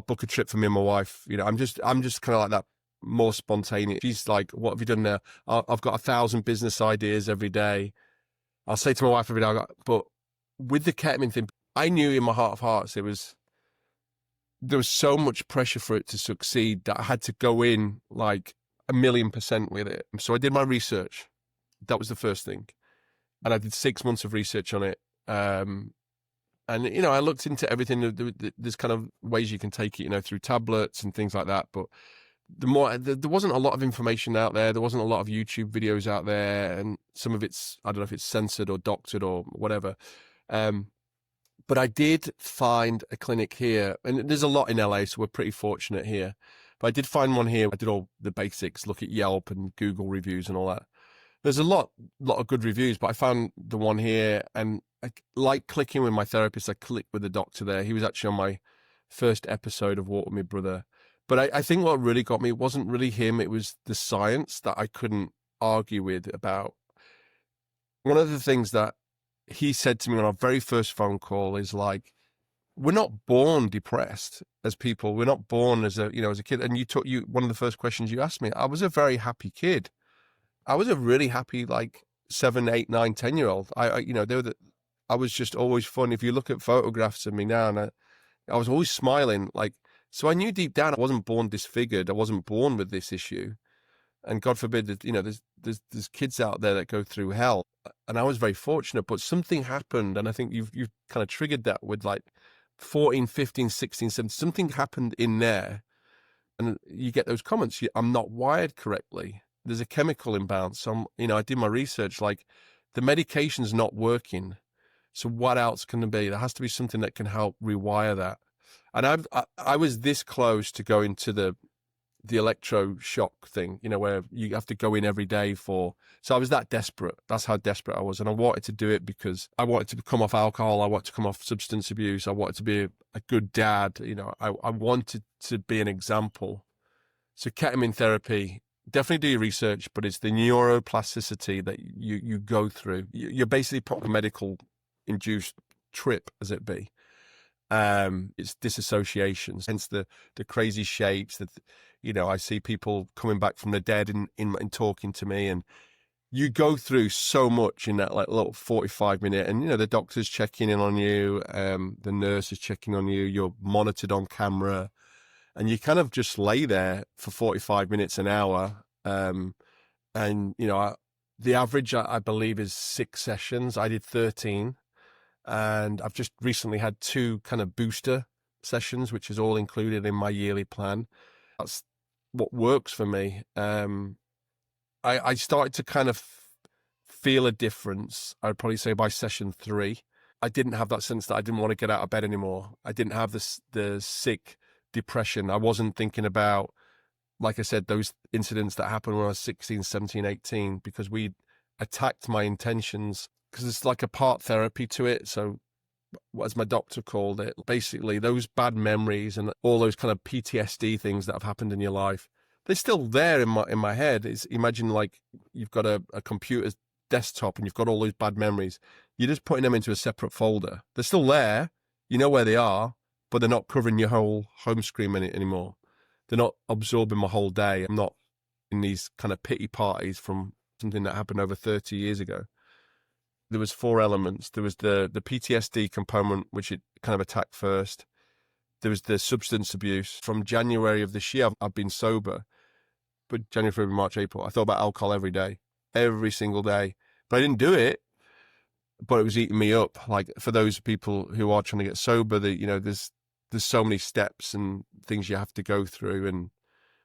book a trip for me and my wife. I'm just kind of like that, more spontaneous. She's like, what have you done now? I've got 1,000 business ideas every day. I'll say to my wife every day, but with the ketamine thing, I knew in my heart of hearts there was so much pressure for it to succeed that I had to go in like 1,000,000% with it. So I did my research. That was the first thing. And I did 6 months of research on it. And, I looked into everything. There's kind of ways you can take it, through tablets and things like that. But there wasn't a lot of information out there. There wasn't a lot of YouTube videos out there. And some of it's, I don't know if it's censored or doctored or whatever. But I did find a clinic here. And there's a lot in LA, so we're pretty fortunate here. But I did find one here. I did all the basics, look at Yelp and Google reviews and all that. There's a lot of good reviews, but I found the one here, and I like clicking with my therapist. I clicked with the doctor there. He was actually on my first episode of Walk With Me Brother. But I think what really got me wasn't really him. It was the science that I couldn't argue with about. One of the things that he said to me on our very first phone call is like, we're not born depressed as people. We're not born as a kid. And one of the first questions you asked me, I was a very happy kid. I was a really happy, like 7, 8, 9, 10-year-old. I was just always fun. If you look at photographs of me now, and I was always smiling. So I knew deep down I wasn't born disfigured. I wasn't born with this issue. And God forbid that, there's kids out there that go through hell. And I was very fortunate, but something happened. And I think you've kind of triggered that with like 14, 15, 16, 17, something happened in there. And you get those comments, I'm not wired correctly. There's a chemical imbalance. So, I did my research, like the medication's not working. So what else can there be? There has to be something that can help rewire that. And I was this close to going to the electroshock thing, where you have to go in every day so I was that desperate. That's how desperate I was. And I wanted to do it because I wanted to come off alcohol. I wanted to come off substance abuse. I wanted to be a good dad. I wanted to be an example. So ketamine therapy, definitely do your research, but it's the neuroplasticity that you go through. You're basically put on a medical induced trip, as it be. It's disassociations, hence the crazy shapes that, I see people coming back from the dead in talking to me, and you go through so much in that like little 45-minute, and the doctor's checking in on you, the nurse is checking on you, you're monitored on camera, and you kind of just lay there for 45 minutes, an hour. And, the average, I believe, is 6 sessions. I did 13. And I've just recently had 2 kind of booster sessions, which is all included in my yearly plan. That's what works for me. I started to kind of feel a difference, I'd probably say by session 3. I didn't have that sense that I didn't want to get out of bed anymore. I didn't have the sick depression. I wasn't thinking about, like I said, those incidents that happened when I was 16, 17, 18, because we attacked my intentions, because it's like a part therapy to it. So as my doctor called it, basically those bad memories and all those kind of PTSD things that have happened in your life, they're still there in my head. Imagine like you've got a computer desktop and you've got all those bad memories. You're just putting them into a separate folder. They're still there. You know where they are, but they're not covering your whole home screen anymore. They're not absorbing my whole day. I'm not in these kind of pity parties from something that happened over 30 years ago. There was 4 elements. There was the PTSD component, which it kind of attacked first. There was the substance abuse. From January of this year, I've been sober. But January, February, March, April, I thought about alcohol every day, every single day. But I didn't do it, but it was eating me up. Like for those people who are trying to get sober, there's so many steps and things you have to go through. And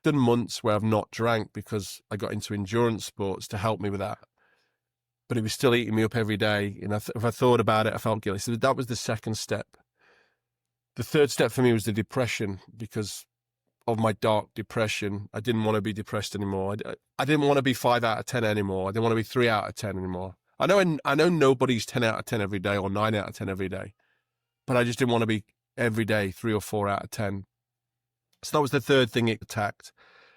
done months where I've not drank because I got into endurance sports to help me with that. But it was still eating me up every day. And if I thought about it, I felt guilty. So that was the second step. The third step for me was the depression, because of my dark depression. I didn't want to be depressed anymore. I didn't want to be 5 out of 10 anymore. I didn't want to be 3 out of 10 anymore. I know nobody's 10 out of 10 every day or 9 out of 10 every day, but I just didn't want to be every day 3 or 4 out of 10. So that was the third thing it attacked.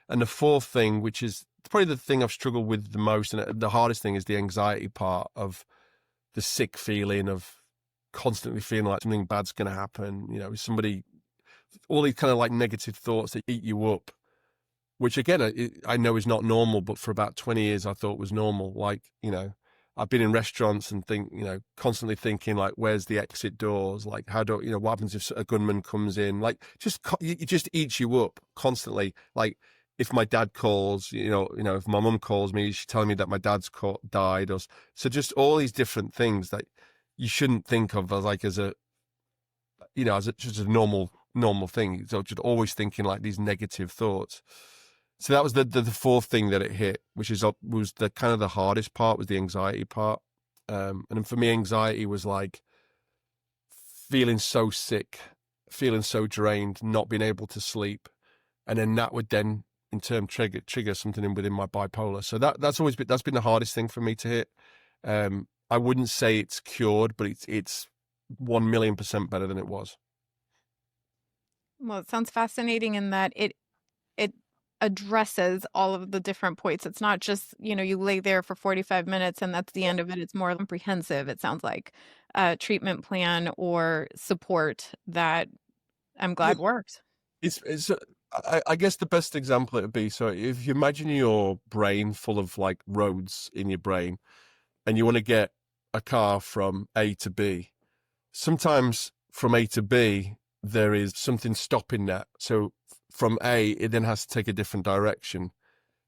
And the fourth thing, which is probably the thing I've struggled with the most, and the hardest thing, is the anxiety part of the sick feeling of constantly feeling like something bad's going to happen. You know, somebody, all these kind of like negative thoughts that eat you up, which again, I know is not normal, but for about 20 years I thought was normal. Like, you know, I've been in restaurants and constantly thinking like, where's the exit doors? Like, what happens if a gunman comes in? Like, it just eats you up constantly. Like, if my dad calls, if my mum calls me, she's telling me that my dad's died, so just all these different things that you shouldn't think of as just a normal thing. So just always thinking like these negative thoughts. So that was the fourth thing that it hit, which was the kind of the hardest part, was the anxiety part. And for me, anxiety was like feeling so sick, feeling so drained, not being able to sleep. And then that would then in turn trigger something within my bipolar. So that's been the hardest thing for me to hit. I wouldn't say it's cured, but it's 1,000,000% better than it was. Well, it sounds fascinating in that it addresses all of the different points. It's not just, you lay there for 45 minutes and that's the end of it. It's more comprehensive, it sounds like, a treatment plan or support that I'm glad worked. I guess the best example it would be, so if you imagine your brain full of like roads in your brain and you want to get a car from A to B, sometimes from A to B, there is something stopping that. So from A, it then has to take a different direction.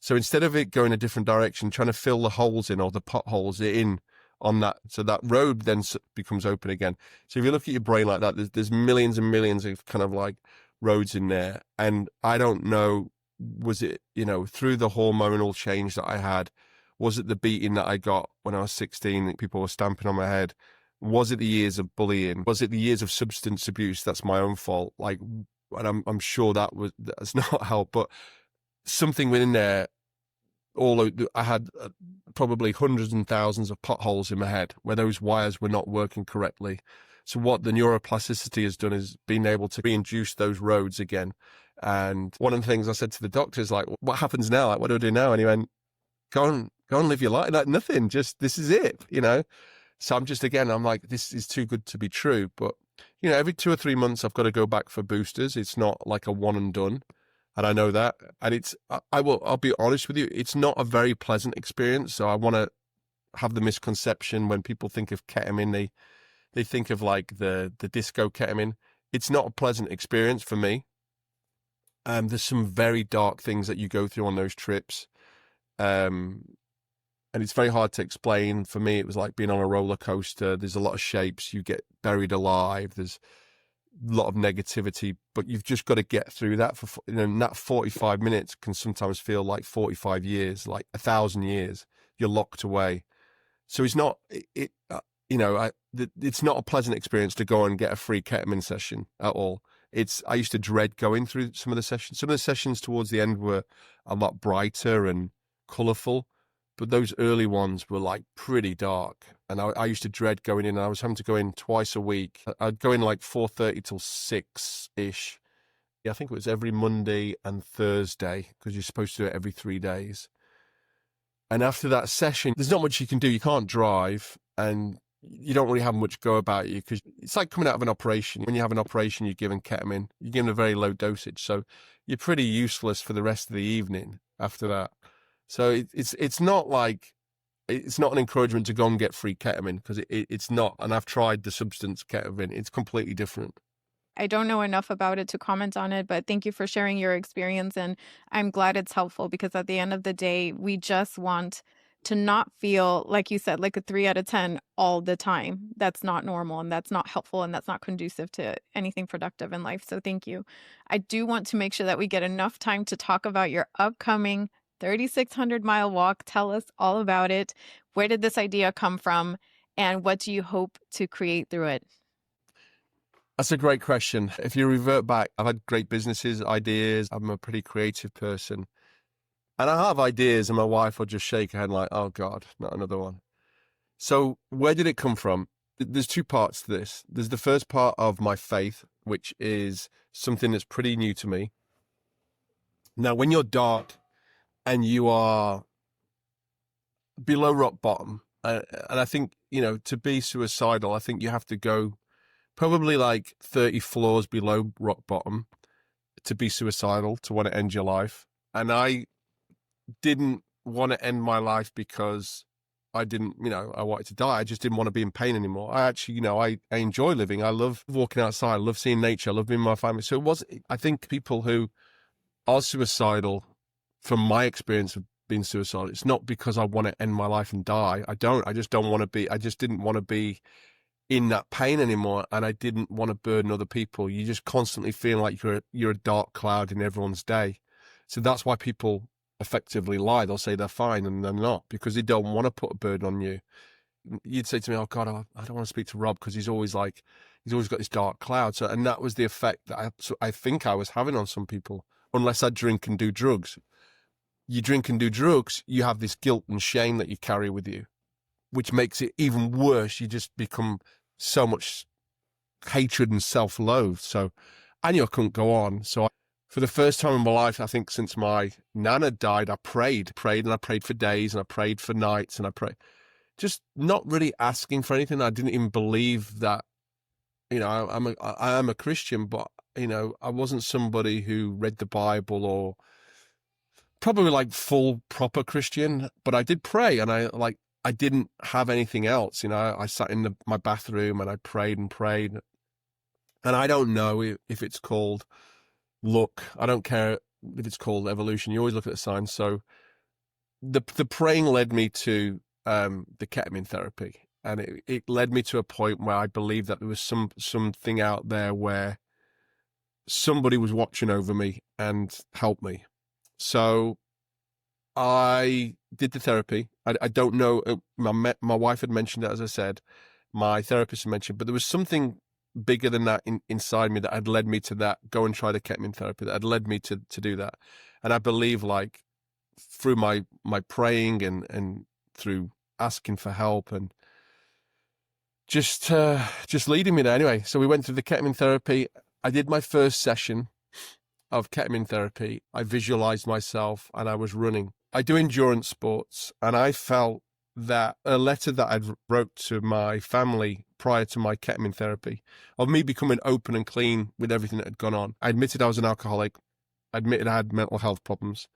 So instead of it going a different direction, trying to fill the holes in or the potholes in on that, so that road then becomes open again. So if you look at your brain like that, there's millions and millions of kind of like roads in there. And I don't know, was it, through the hormonal change that I had, was it the beating that I got when I was 16, people were stamping on my head? Was it the years of bullying? Was it the years of substance abuse? That's my own fault. Like, and I'm sure that's not helped, but something within there, I had probably hundreds and thousands of potholes in my head where those wires were not working correctly. So what the neuroplasticity has done is being able to reintroduce those roads again. And one of the things I said to the doctor is like, what happens now? Like, what do I do now? And he went, go and live your life. Like, nothing, just, this is it, So I'm like, this is too good to be true. But, every 2 or 3 months, I've got to go back for boosters. It's not like a one and done. And I know that. And I'll be honest with you, it's not a very pleasant experience. So I want to have the misconception when people think of ketamine, they think of like the disco ketamine. It's not a pleasant experience for me. There's some very dark things that you go through on those trips. And it's very hard to explain. For me, it was like being on a roller coaster. There's a lot of shapes. You get buried alive. There's a lot of negativity, but you've just got to get through that. And that 45 minutes can sometimes feel like 45 years, like 1,000 years. You're locked away. So it's not, it's not a pleasant experience to go and get a free ketamine session at all. I used to dread going through some of the sessions. Some of the sessions towards the end were a lot brighter and colorful, but those early ones were like pretty dark. And I used to dread going in. I was having to go in twice a week. I'd go in like 4:30 till 6-ish. Yeah, I think it was every Monday and Thursday, because you're supposed to do it every 3 days. And after that session, there's not much you can do. You can't drive, and you don't really have much go about you, because it's like coming out of an operation. When you have an operation, you're given ketamine. You're given a very low dosage. So you're pretty useless for the rest of the evening after that. So it's not like, it's not an encouragement to go and get free ketamine, because it's not. And I've tried the substance ketamine. It's completely different. I don't know enough about it to comment on it, but thank you for sharing your experience. And I'm glad it's helpful, because at the end of the day, we just want to not feel, like you said, like a 3 out of 10 all the time. That's not normal, and that's not helpful, and that's not conducive to anything productive in life. So thank you. I do want to make sure that we get enough time to talk about your upcoming 3,600-mile walk. Tell us all about it. Where did this idea come from, and what do you hope to create through it? That's a great question. If you revert back, I've had great businesses, ideas. I'm a pretty creative person. And I have ideas, and my wife will just shake her head like, oh, God, not another one. So where did it come from? There's two parts to this. There's the first part of my faith, which is something that's pretty new to me. Now, when you're dark and you are below rock bottom, and I think, to be suicidal, I think you have to go probably like 30 floors below rock bottom to be suicidal, to want to end your life. And I didn't want to end my life because I wanted to die. I just didn't want to be in pain anymore. I actually, I enjoy living. I love walking outside. I love seeing nature. I love being with my family. So I think people who are suicidal, from my experience of being suicidal, it's not because I want to end my life and die. I just didn't want to be in that pain anymore. And I didn't want to burden other people. You just constantly feel like you're a dark cloud in everyone's day. So that's why people effectively lie. They'll say they're fine and they're not, because they don't want to put a burden on you. You'd say to me, oh God, I don't want to speak to Rob because he's always got this dark cloud. So, and that was the effect that I think I was having on some people, unless I drink and do drugs. You drink and do drugs, you have this guilt and shame that you carry with you, which makes it even worse. You just become so much hatred and self-loathe. So, and you couldn't go on. So for the first time in my life, I think since my nana died, I prayed, and I prayed for days, and I prayed for nights, and I prayed, just not really asking for anything. I didn't even believe that, I am a Christian, but, I wasn't somebody who read the Bible or probably like full proper Christian, but I did pray, and I didn't have anything else. I sat in my bathroom and I prayed and prayed. And I don't know if it's called luck. I don't care if it's called evolution. You always look at the signs. So the praying led me to the ketamine therapy. And it led me to a point where I believed that there was something out there where somebody was watching over me and helped me. So I did the therapy. I don't know. My wife had mentioned it, as I said. My therapist had mentioned, but there was something bigger than that inside me that had led me to that. Go and try the ketamine therapy. That had led me to do that. And I believe, like, through my praying and through asking for help and just leading me there. Anyway, so we went through the ketamine therapy. I did my first session of ketamine therapy. I visualized myself and I was running. I do endurance sports, and I felt that a letter that I'd wrote to my family prior to my ketamine therapy, of me becoming open and clean with everything that had gone on. I admitted I was an alcoholic. I admitted I had mental health problems.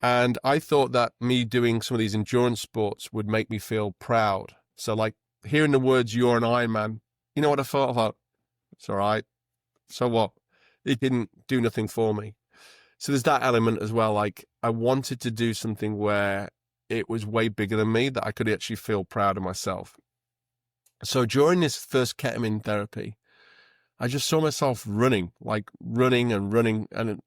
And I thought that me doing some of these endurance sports would make me feel proud. So, like, hearing the words, "You're an Ironman," you know what I thought? I thought, it's all right. So what? It didn't do nothing for me. So there's that element as well. Like, I wanted to do something where it was way bigger than me, that I could actually feel proud of myself. So during this first ketamine therapy, I just saw myself running. And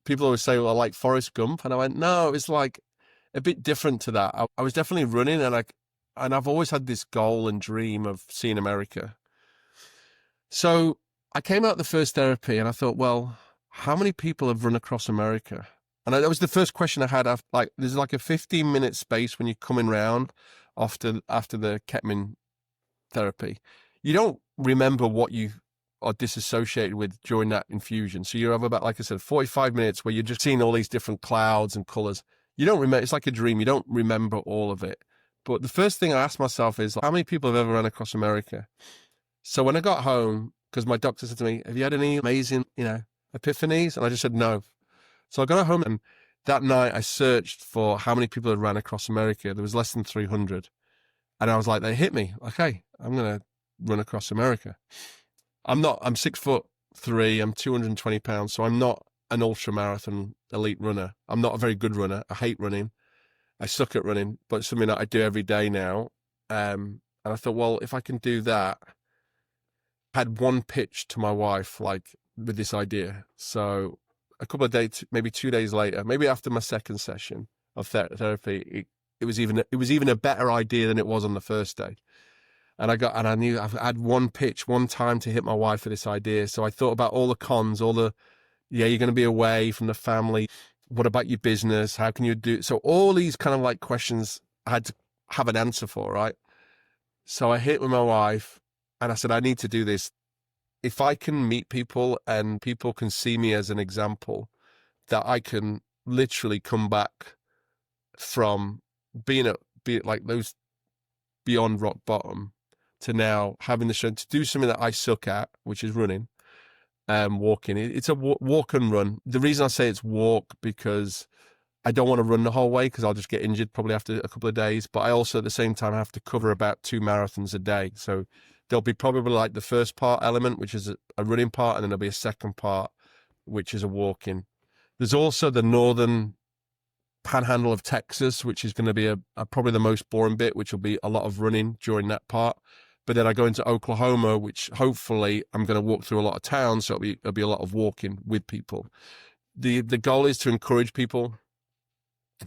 people always say, well, I like Forrest Gump. And I went, no, it's like a bit different to that. I was definitely running, and I've always had this goal and dream of seeing America. So I came out of the first therapy and I thought, well, how many people have run across America? And that was the first question I had. There's like a 15-minute space when you're coming round after the ketamine therapy. You don't remember what you are disassociated with during that infusion. So you have about, like I said, 45 minutes where you're just seeing all these different clouds and colors. You don't remember. It's like a dream. You don't remember all of it. But the first thing I asked myself is, how many people have ever run across America? So when I got home, because my doctor said to me, have you had any amazing, epiphanies? And I just said no. So I got home, and that night I searched for how many people had ran across America. There was less than 300. And I was like, they hit me. Okay, I'm going to run across America. I'm 6'3", I'm 220 pounds. So I'm not an ultra marathon elite runner. I'm not a very good runner. I hate running. I suck at running, but it's something that I do every day now. And I thought, well, if I can do that, I had one pitch to my wife, like with this idea. So a couple of days, maybe 2 days later, maybe after my second session of therapy, it was even a better idea than it was on the first day. And I knew I had one pitch, one time to hit my wife for this idea. So I thought about all the cons, you're going to be away from the family. What about your business? How can you do? So all these kind of like questions I had to have an answer for, right? So I hit with my wife and I said, I need to do this. If I can meet people and people can see me as an example, that I can literally come back from being like those beyond rock bottom to now having the strength to do something that I suck at, which is running, walking. It's a walk and run. The reason I say it's walk, because I don't want to run the whole way because I'll just get injured probably after a couple of days. But I also at the same time have to cover about 2 marathons a day. So there'll be probably like the first part element, which is a running part, and then there'll be a second part, which is a walking. There's also the northern panhandle of Texas, which is going to be probably the most boring bit, which will be a lot of running during that part. But then I go into Oklahoma, which hopefully I'm going to walk through a lot of towns, so it'll be a lot of walking with people. The goal is to encourage people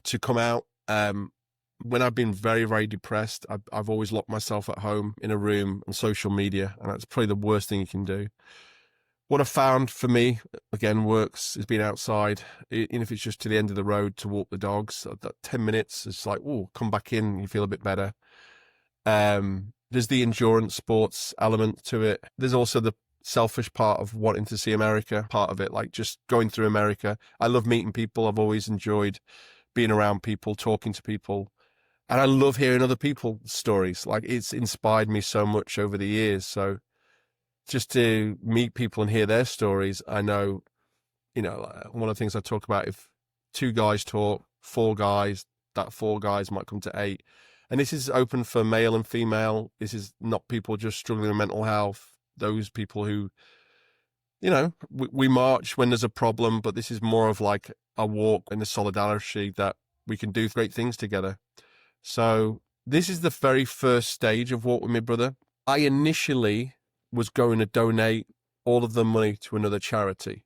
to come out. When I've been very, very depressed, I've always locked myself at home in a room on social media, and that's probably the worst thing you can do. What I found for me, again, works is being outside, even if it's just to the end of the road to walk the dogs. That 10 minutes, it's like, oh, come back in, you feel a bit better. There's the endurance sports element to it. There's also the selfish part of wanting to see America, part of it, like just going through America. I love meeting people. I've always enjoyed being around people, talking to people. And I love hearing other people's stories. Like, it's inspired me so much over the years. So just to meet people and hear their stories, I know, one of the things I talk about, if 2 guys talk, 4 guys, that 4 guys might come to 8. And this is open for male and female. This is not people just struggling with mental health. Those people who, we march when there's a problem, but this is more of like a walk and a solidarity that we can do great things together. So this is the very first stage of Walk With Me Brother. I initially was going to donate all of the money to another charity.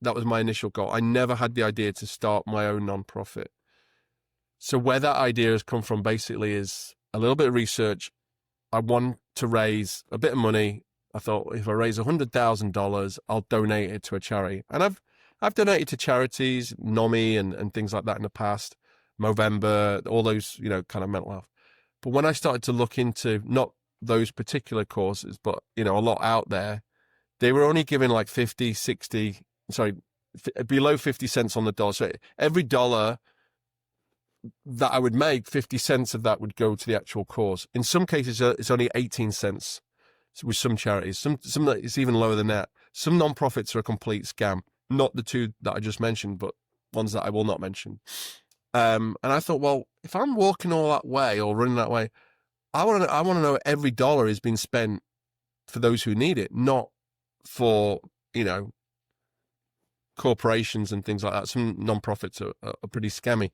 That was my initial goal. I never had the idea to start my own nonprofit. So where that idea has come from basically is a little bit of research. I want to raise a bit of money. I thought, if I raise $100,000, I'll donate it to a charity. And I've donated to charities, NOMI and things like that in the past, Movember, all those, kind of mental health. But when I started to look into not those particular causes, but, a lot out there, they were only giving like below 50 cents on the dollar. So every dollar that I would make, 50 cents of that would go to the actual cause. In some cases, it's only 18 cents with some charities. Some it's even lower than that. Some nonprofits are a complete scam. Not the 2 that I just mentioned, but ones that I will not mention. And I thought, well, if I'm walking all that way or running that way, I want to know every dollar is being spent for those who need it, not for, corporations and things like that. Some nonprofits are pretty scammy.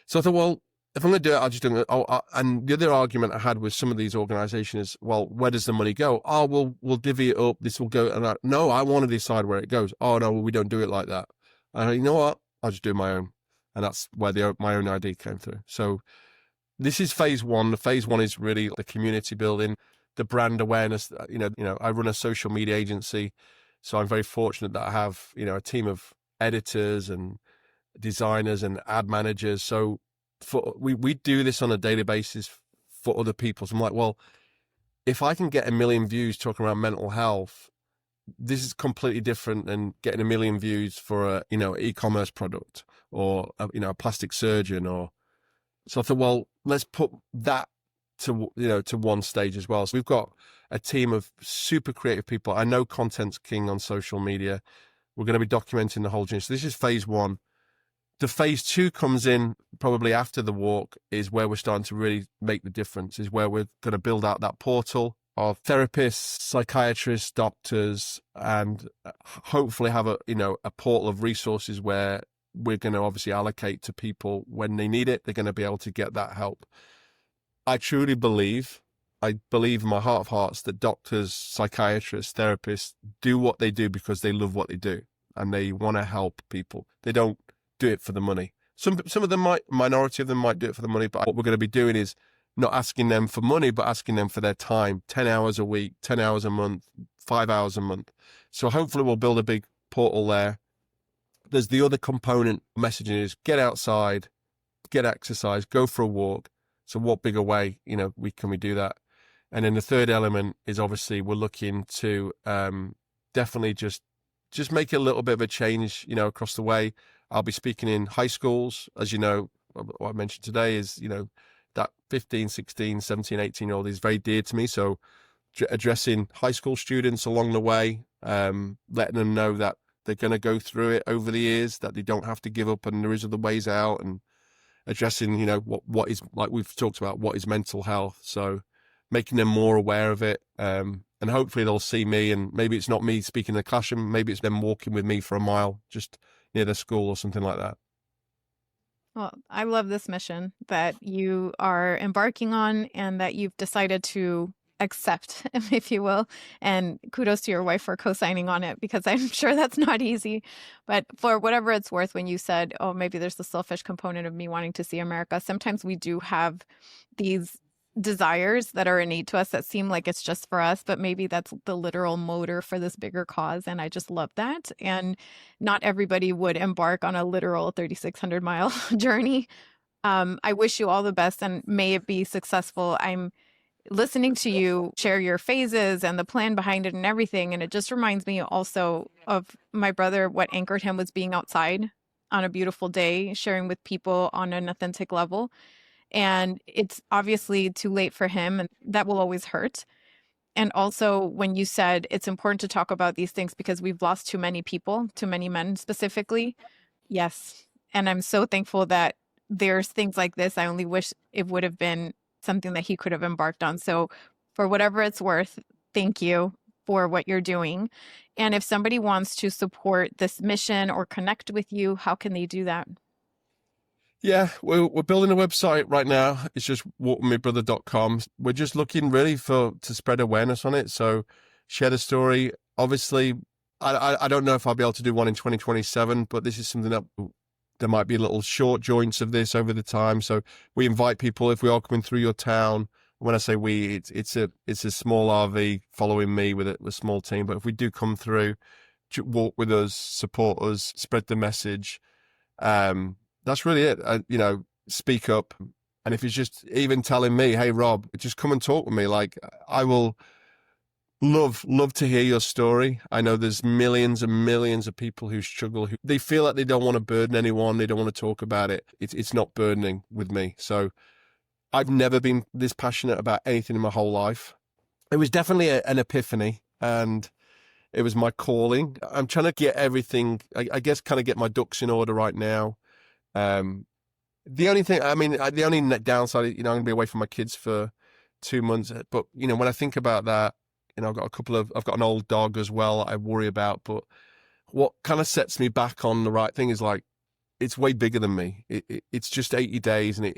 So I thought, well, if I'm going to do it, I'll just do it. And the other argument I had with some of these organizations is, well, where does the money go? Oh, we'll divvy it up. This will go. No, I want to decide where it goes. Oh, no, we don't do it like that. And you know what? I'll just do my own. And that's where my own idea came through. So this is phase 1. The phase 1 is really the community building, the brand awareness. I run a social media agency, so I'm very fortunate that I have, a team of editors and designers and ad managers. So we do this on a daily basis for other people. So I'm like, well, if I can get 1 million views talking about mental health, this is completely different than getting 1 million views for a e-commerce product or a plastic surgeon. So I thought, well, let's put that to one stage as well. So we've got a team of super creative people. I know content's king on social media. We're going to be documenting the whole journey. So this is phase 1. The phase 2 comes in probably after the walk, is where we're starting to really make the difference, is where we're going to build out that portal of therapists, psychiatrists, doctors, and hopefully have a portal of resources where we're going to obviously allocate to people when they need it. They're going to be able to get that help. I believe in my heart of hearts that doctors, psychiatrists, therapists do what they do because they love what they do and they want to help people. They don't do it for the money. Some of them minority of them might do it for the money, but what we're going to be doing is not asking them for money, but asking them for their time, 10 hours a week, 10 hours a month, 5 hours a month. So hopefully we'll build a big portal there. There's the other component messaging is get outside, get exercise, go for a walk. So what bigger way, can we do that? And then the third element is obviously we're looking to definitely just make a little bit of a change, across the way. I'll be speaking in high schools. As you know, what I mentioned today is, that 15, 16, 17, 18-year-old is very dear to me. So addressing high school students along the way, letting them know that they're going to go through it over the years, that they don't have to give up and there is other ways out, and addressing, what is, like we've talked about, what is mental health. So making them more aware of it. And hopefully they'll see me, and maybe it's not me speaking in the classroom. Maybe it's them walking with me for a mile just near the school or something like that. Well, I love this mission that you are embarking on and that you've decided to accept, if you will. And kudos to your wife for co-signing on it, because I'm sure that's not easy. But for whatever it's worth, when you said, oh, maybe there's the selfish component of me wanting to see America, sometimes we do have these desires that are innate to us that seem like it's just for us, but maybe that's the literal motor for this bigger cause. And I just love that. And not everybody would embark on a literal 3,600 mile journey. I wish you all the best and may it be successful. I'm listening to you share your phases and the plan behind it and everything. And it just reminds me also of my brother. What anchored him was being outside on a beautiful day, sharing with people on an authentic level. And it's obviously too late for him, and that will always hurt. And also when you said it's important to talk about these things because we've lost too many people, too many men specifically. Yes. And I'm so thankful that there's things like this. I only wish it would have been something that he could have embarked on. So for whatever it's worth, thank you for what you're doing. And if somebody wants to support this mission or connect with you, how can they do that? Yeah, we're building a website right now. It's just walkwithmebrother.com. We're just looking really to spread awareness on it. So share the story. Obviously, I don't know if I'll be able to do one in 2027, but this is something that there might be little short joints of this over the time. So we invite people, if we are coming through your town. When I say we, it's a small RV following me with a small team. But if we do come through, walk with us, support us, spread the message. That's really it. Speak up. And if it's just even telling me, hey, Rob, just come and talk with me. Like, I will love to hear your story. I know there's millions and millions of people who struggle, who they feel like they don't want to burden anyone. They don't want to talk about it. It's not burdening with me. So I've never been this passionate about anything in my whole life. It was definitely an epiphany, and it was my calling. I'm trying to get everything, I guess, kind of get my ducks in order right now. The only thing, the only downside, I'm going to be away from my kids for 2 months. But, when I think about that, I've got an old dog as well I worry about. But what kind of sets me back on the right thing is like, it's way bigger than me. It's just 80 days and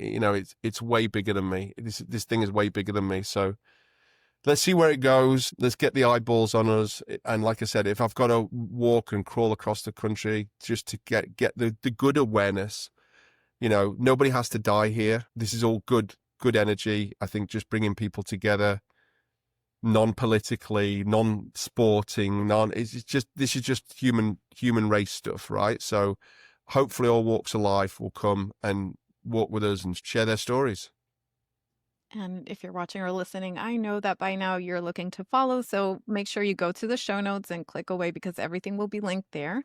it's way bigger than me. This thing is way bigger than me. So let's see where it goes. Let's get the eyeballs on us. And like I said, if I've got to walk and crawl across the country just to get the good awareness, nobody has to die here. This is all good energy. I think just bringing people together, non-politically, non-sporting, this is just human race stuff, right? So hopefully all walks of life will come and walk with us and share their stories. And if you're watching or listening, I know that by now you're looking to follow. So make sure you go to the show notes and click away because everything will be linked there.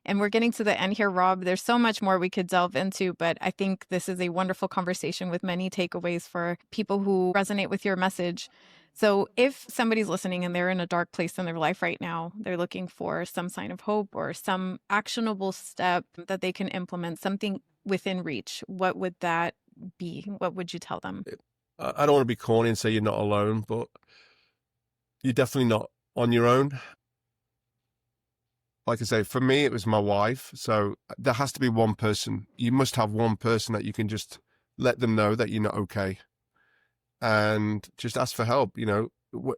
And we're getting to the end here, Rob. There's so much more we could delve into, but I think this is a wonderful conversation with many takeaways for people who resonate with your message. So if somebody's listening and they're in a dark place in their life right now, they're looking for some sign of hope or some actionable step that they can implement, something within reach, what would that be? What would you tell them? I don't want to be corny and say you're not alone, but you're definitely not on your own. like I say, for me, it was my wife. So there has to be one person. You must have one person that you can just let them know that you're not okay and just ask for help. You know,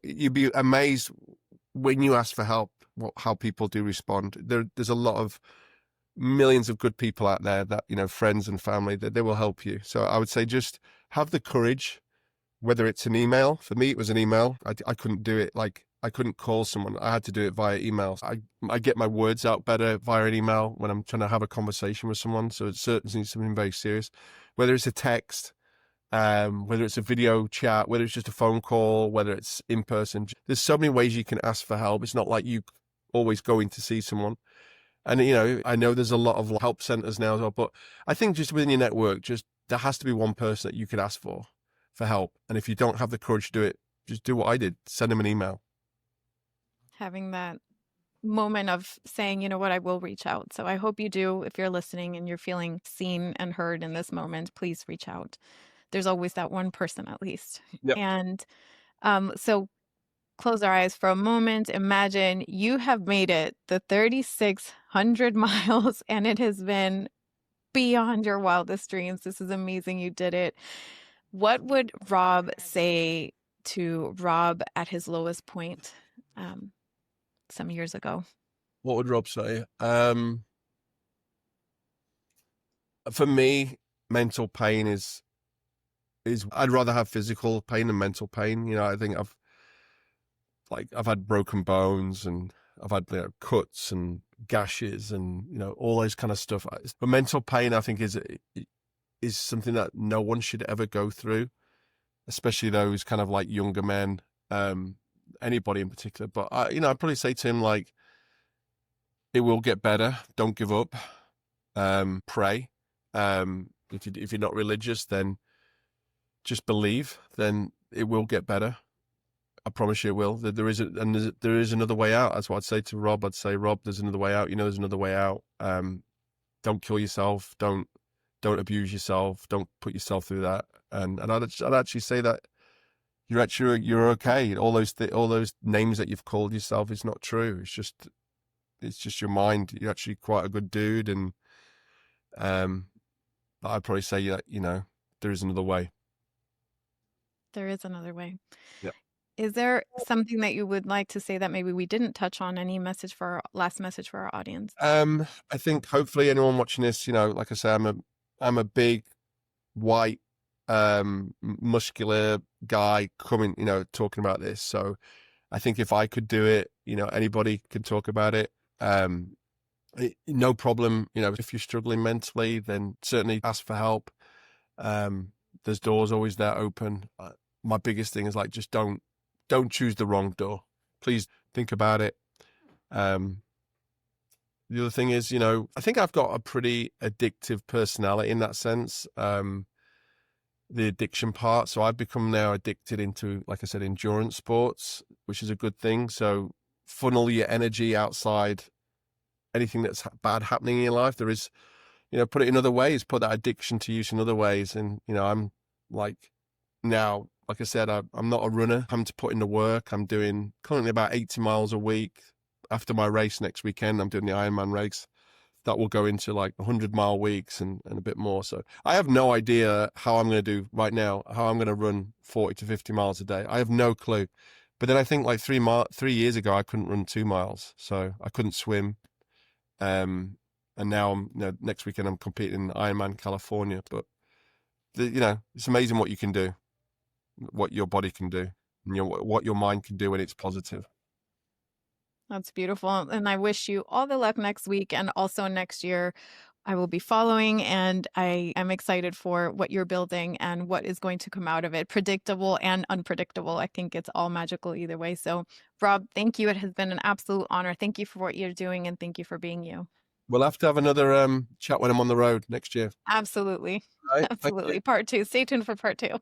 you'd be amazed when you ask for help, how people do respond. There's a lot of millions of good people out there that, you know, friends and family, that they will help you. So I would say just have the courage, whether it's an email. For me, it was an email. I couldn't do it. Like, I couldn't call someone. I had to do it via email. I get my words out better via an email when I'm trying to have a conversation with someone. So it's certainly something very serious, whether it's a text, whether it's a video chat, whether it's just a phone call, whether it's in person. There's so many ways you can ask for help. It's not like you always going to see someone. And, you know, I know there's a lot of help centers now as well, but I think just within your network, just there has to be one person that you could ask for help. And if you don't have the courage to do it, just do what I did. Send them an email. Having that moment of saying, you know what, I will reach out. So I hope you do. If you're listening and you're feeling seen and heard in this moment, please reach out. There's always that one person at least. Yep. And so close our eyes for a moment. Imagine you have made it the 3,600 miles and it has been beyond your wildest dreams. This is amazing. You did it. What would Robb say to Robb at his lowest point some years ago? What would Robb say? For me, mental pain is I'd rather have physical pain than mental pain. You know, I think I've had broken bones and I've had, you know, cuts and gashes and, you know, all those kind of stuff. But mental pain, I think, is something that no one should ever go through, especially those kind of like younger men, anybody in particular. But I'd probably say to him, like, it will get better. Don't give up. Pray. If you're not religious, then just believe. Then it will get better. I promise you it will. There is another way out. That's what I'd say to Robb. I'd say, Robb, there's another way out. You know, there's another way out. Don't kill yourself. Don't abuse yourself. Don't put yourself through that. And I'd actually say that you're okay. All those names that you've called yourself is not true. It's just your mind. You're actually quite a good dude. And I'd probably say that, you know, there is another way. There is another way. Yep. Is there something that you would like to say that maybe we didn't touch on? Any last message for our audience? I think hopefully anyone watching this, you know, like I say, I'm a big, white, muscular guy coming, you know, talking about this. So I think if I could do it, you know, anybody can talk about it. No problem. You know, if you're struggling mentally, then certainly ask for help. There's doors always there open. My biggest thing is, like, just don't choose the wrong door. Please think about it. The other thing is, you know, I think I've got a pretty addictive personality in that sense. The addiction part. So I've become now addicted into, like I said, endurance sports, which is a good thing. So funnel your energy outside anything that's bad happening in your life. There is, you know, put it in other ways, put that addiction to use in other ways. And, you know, I'm like, now, like I said, I'm not a runner. I'm to put in the work. I'm doing currently about 80 miles a week. After my race next weekend, I'm doing the Ironman race. That will go into like 100-mile weeks and a bit more. So I have no idea how I'm going to do right now, how I'm going to run 40 to 50 miles a day. I have no clue. But then I think like 3 years ago, I couldn't run 2 miles. So I couldn't swim. And now next weekend I'm competing in Ironman California. But, you know, it's amazing what you can do, what your body can do, and what your mind can do when it's positive. That's beautiful. And I wish you all the luck next week and also next year. I will be following, and I am excited for what you're building and what is going to come out of it. Predictable and unpredictable. I think it's all magical either way. So, Robb, thank you. It has been an absolute honor. Thank you for what you're doing, and thank you for being you. We'll have to have another chat when I'm on the road next year. Absolutely. Right, absolutely. Part 2. Stay tuned for part 2.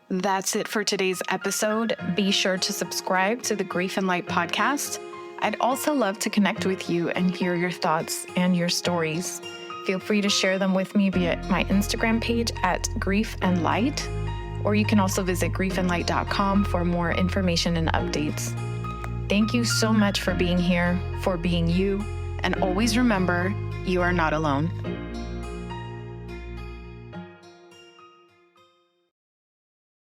That's it for today's episode. Be sure to subscribe to the Grief and Light podcast. I'd also love to connect with you and hear your thoughts and your stories. Feel free to share them with me via my Instagram page at Grief and Light, or you can also visit griefandlight.com for more information and updates. Thank you so much for being here, for being you, and always remember, you are not alone.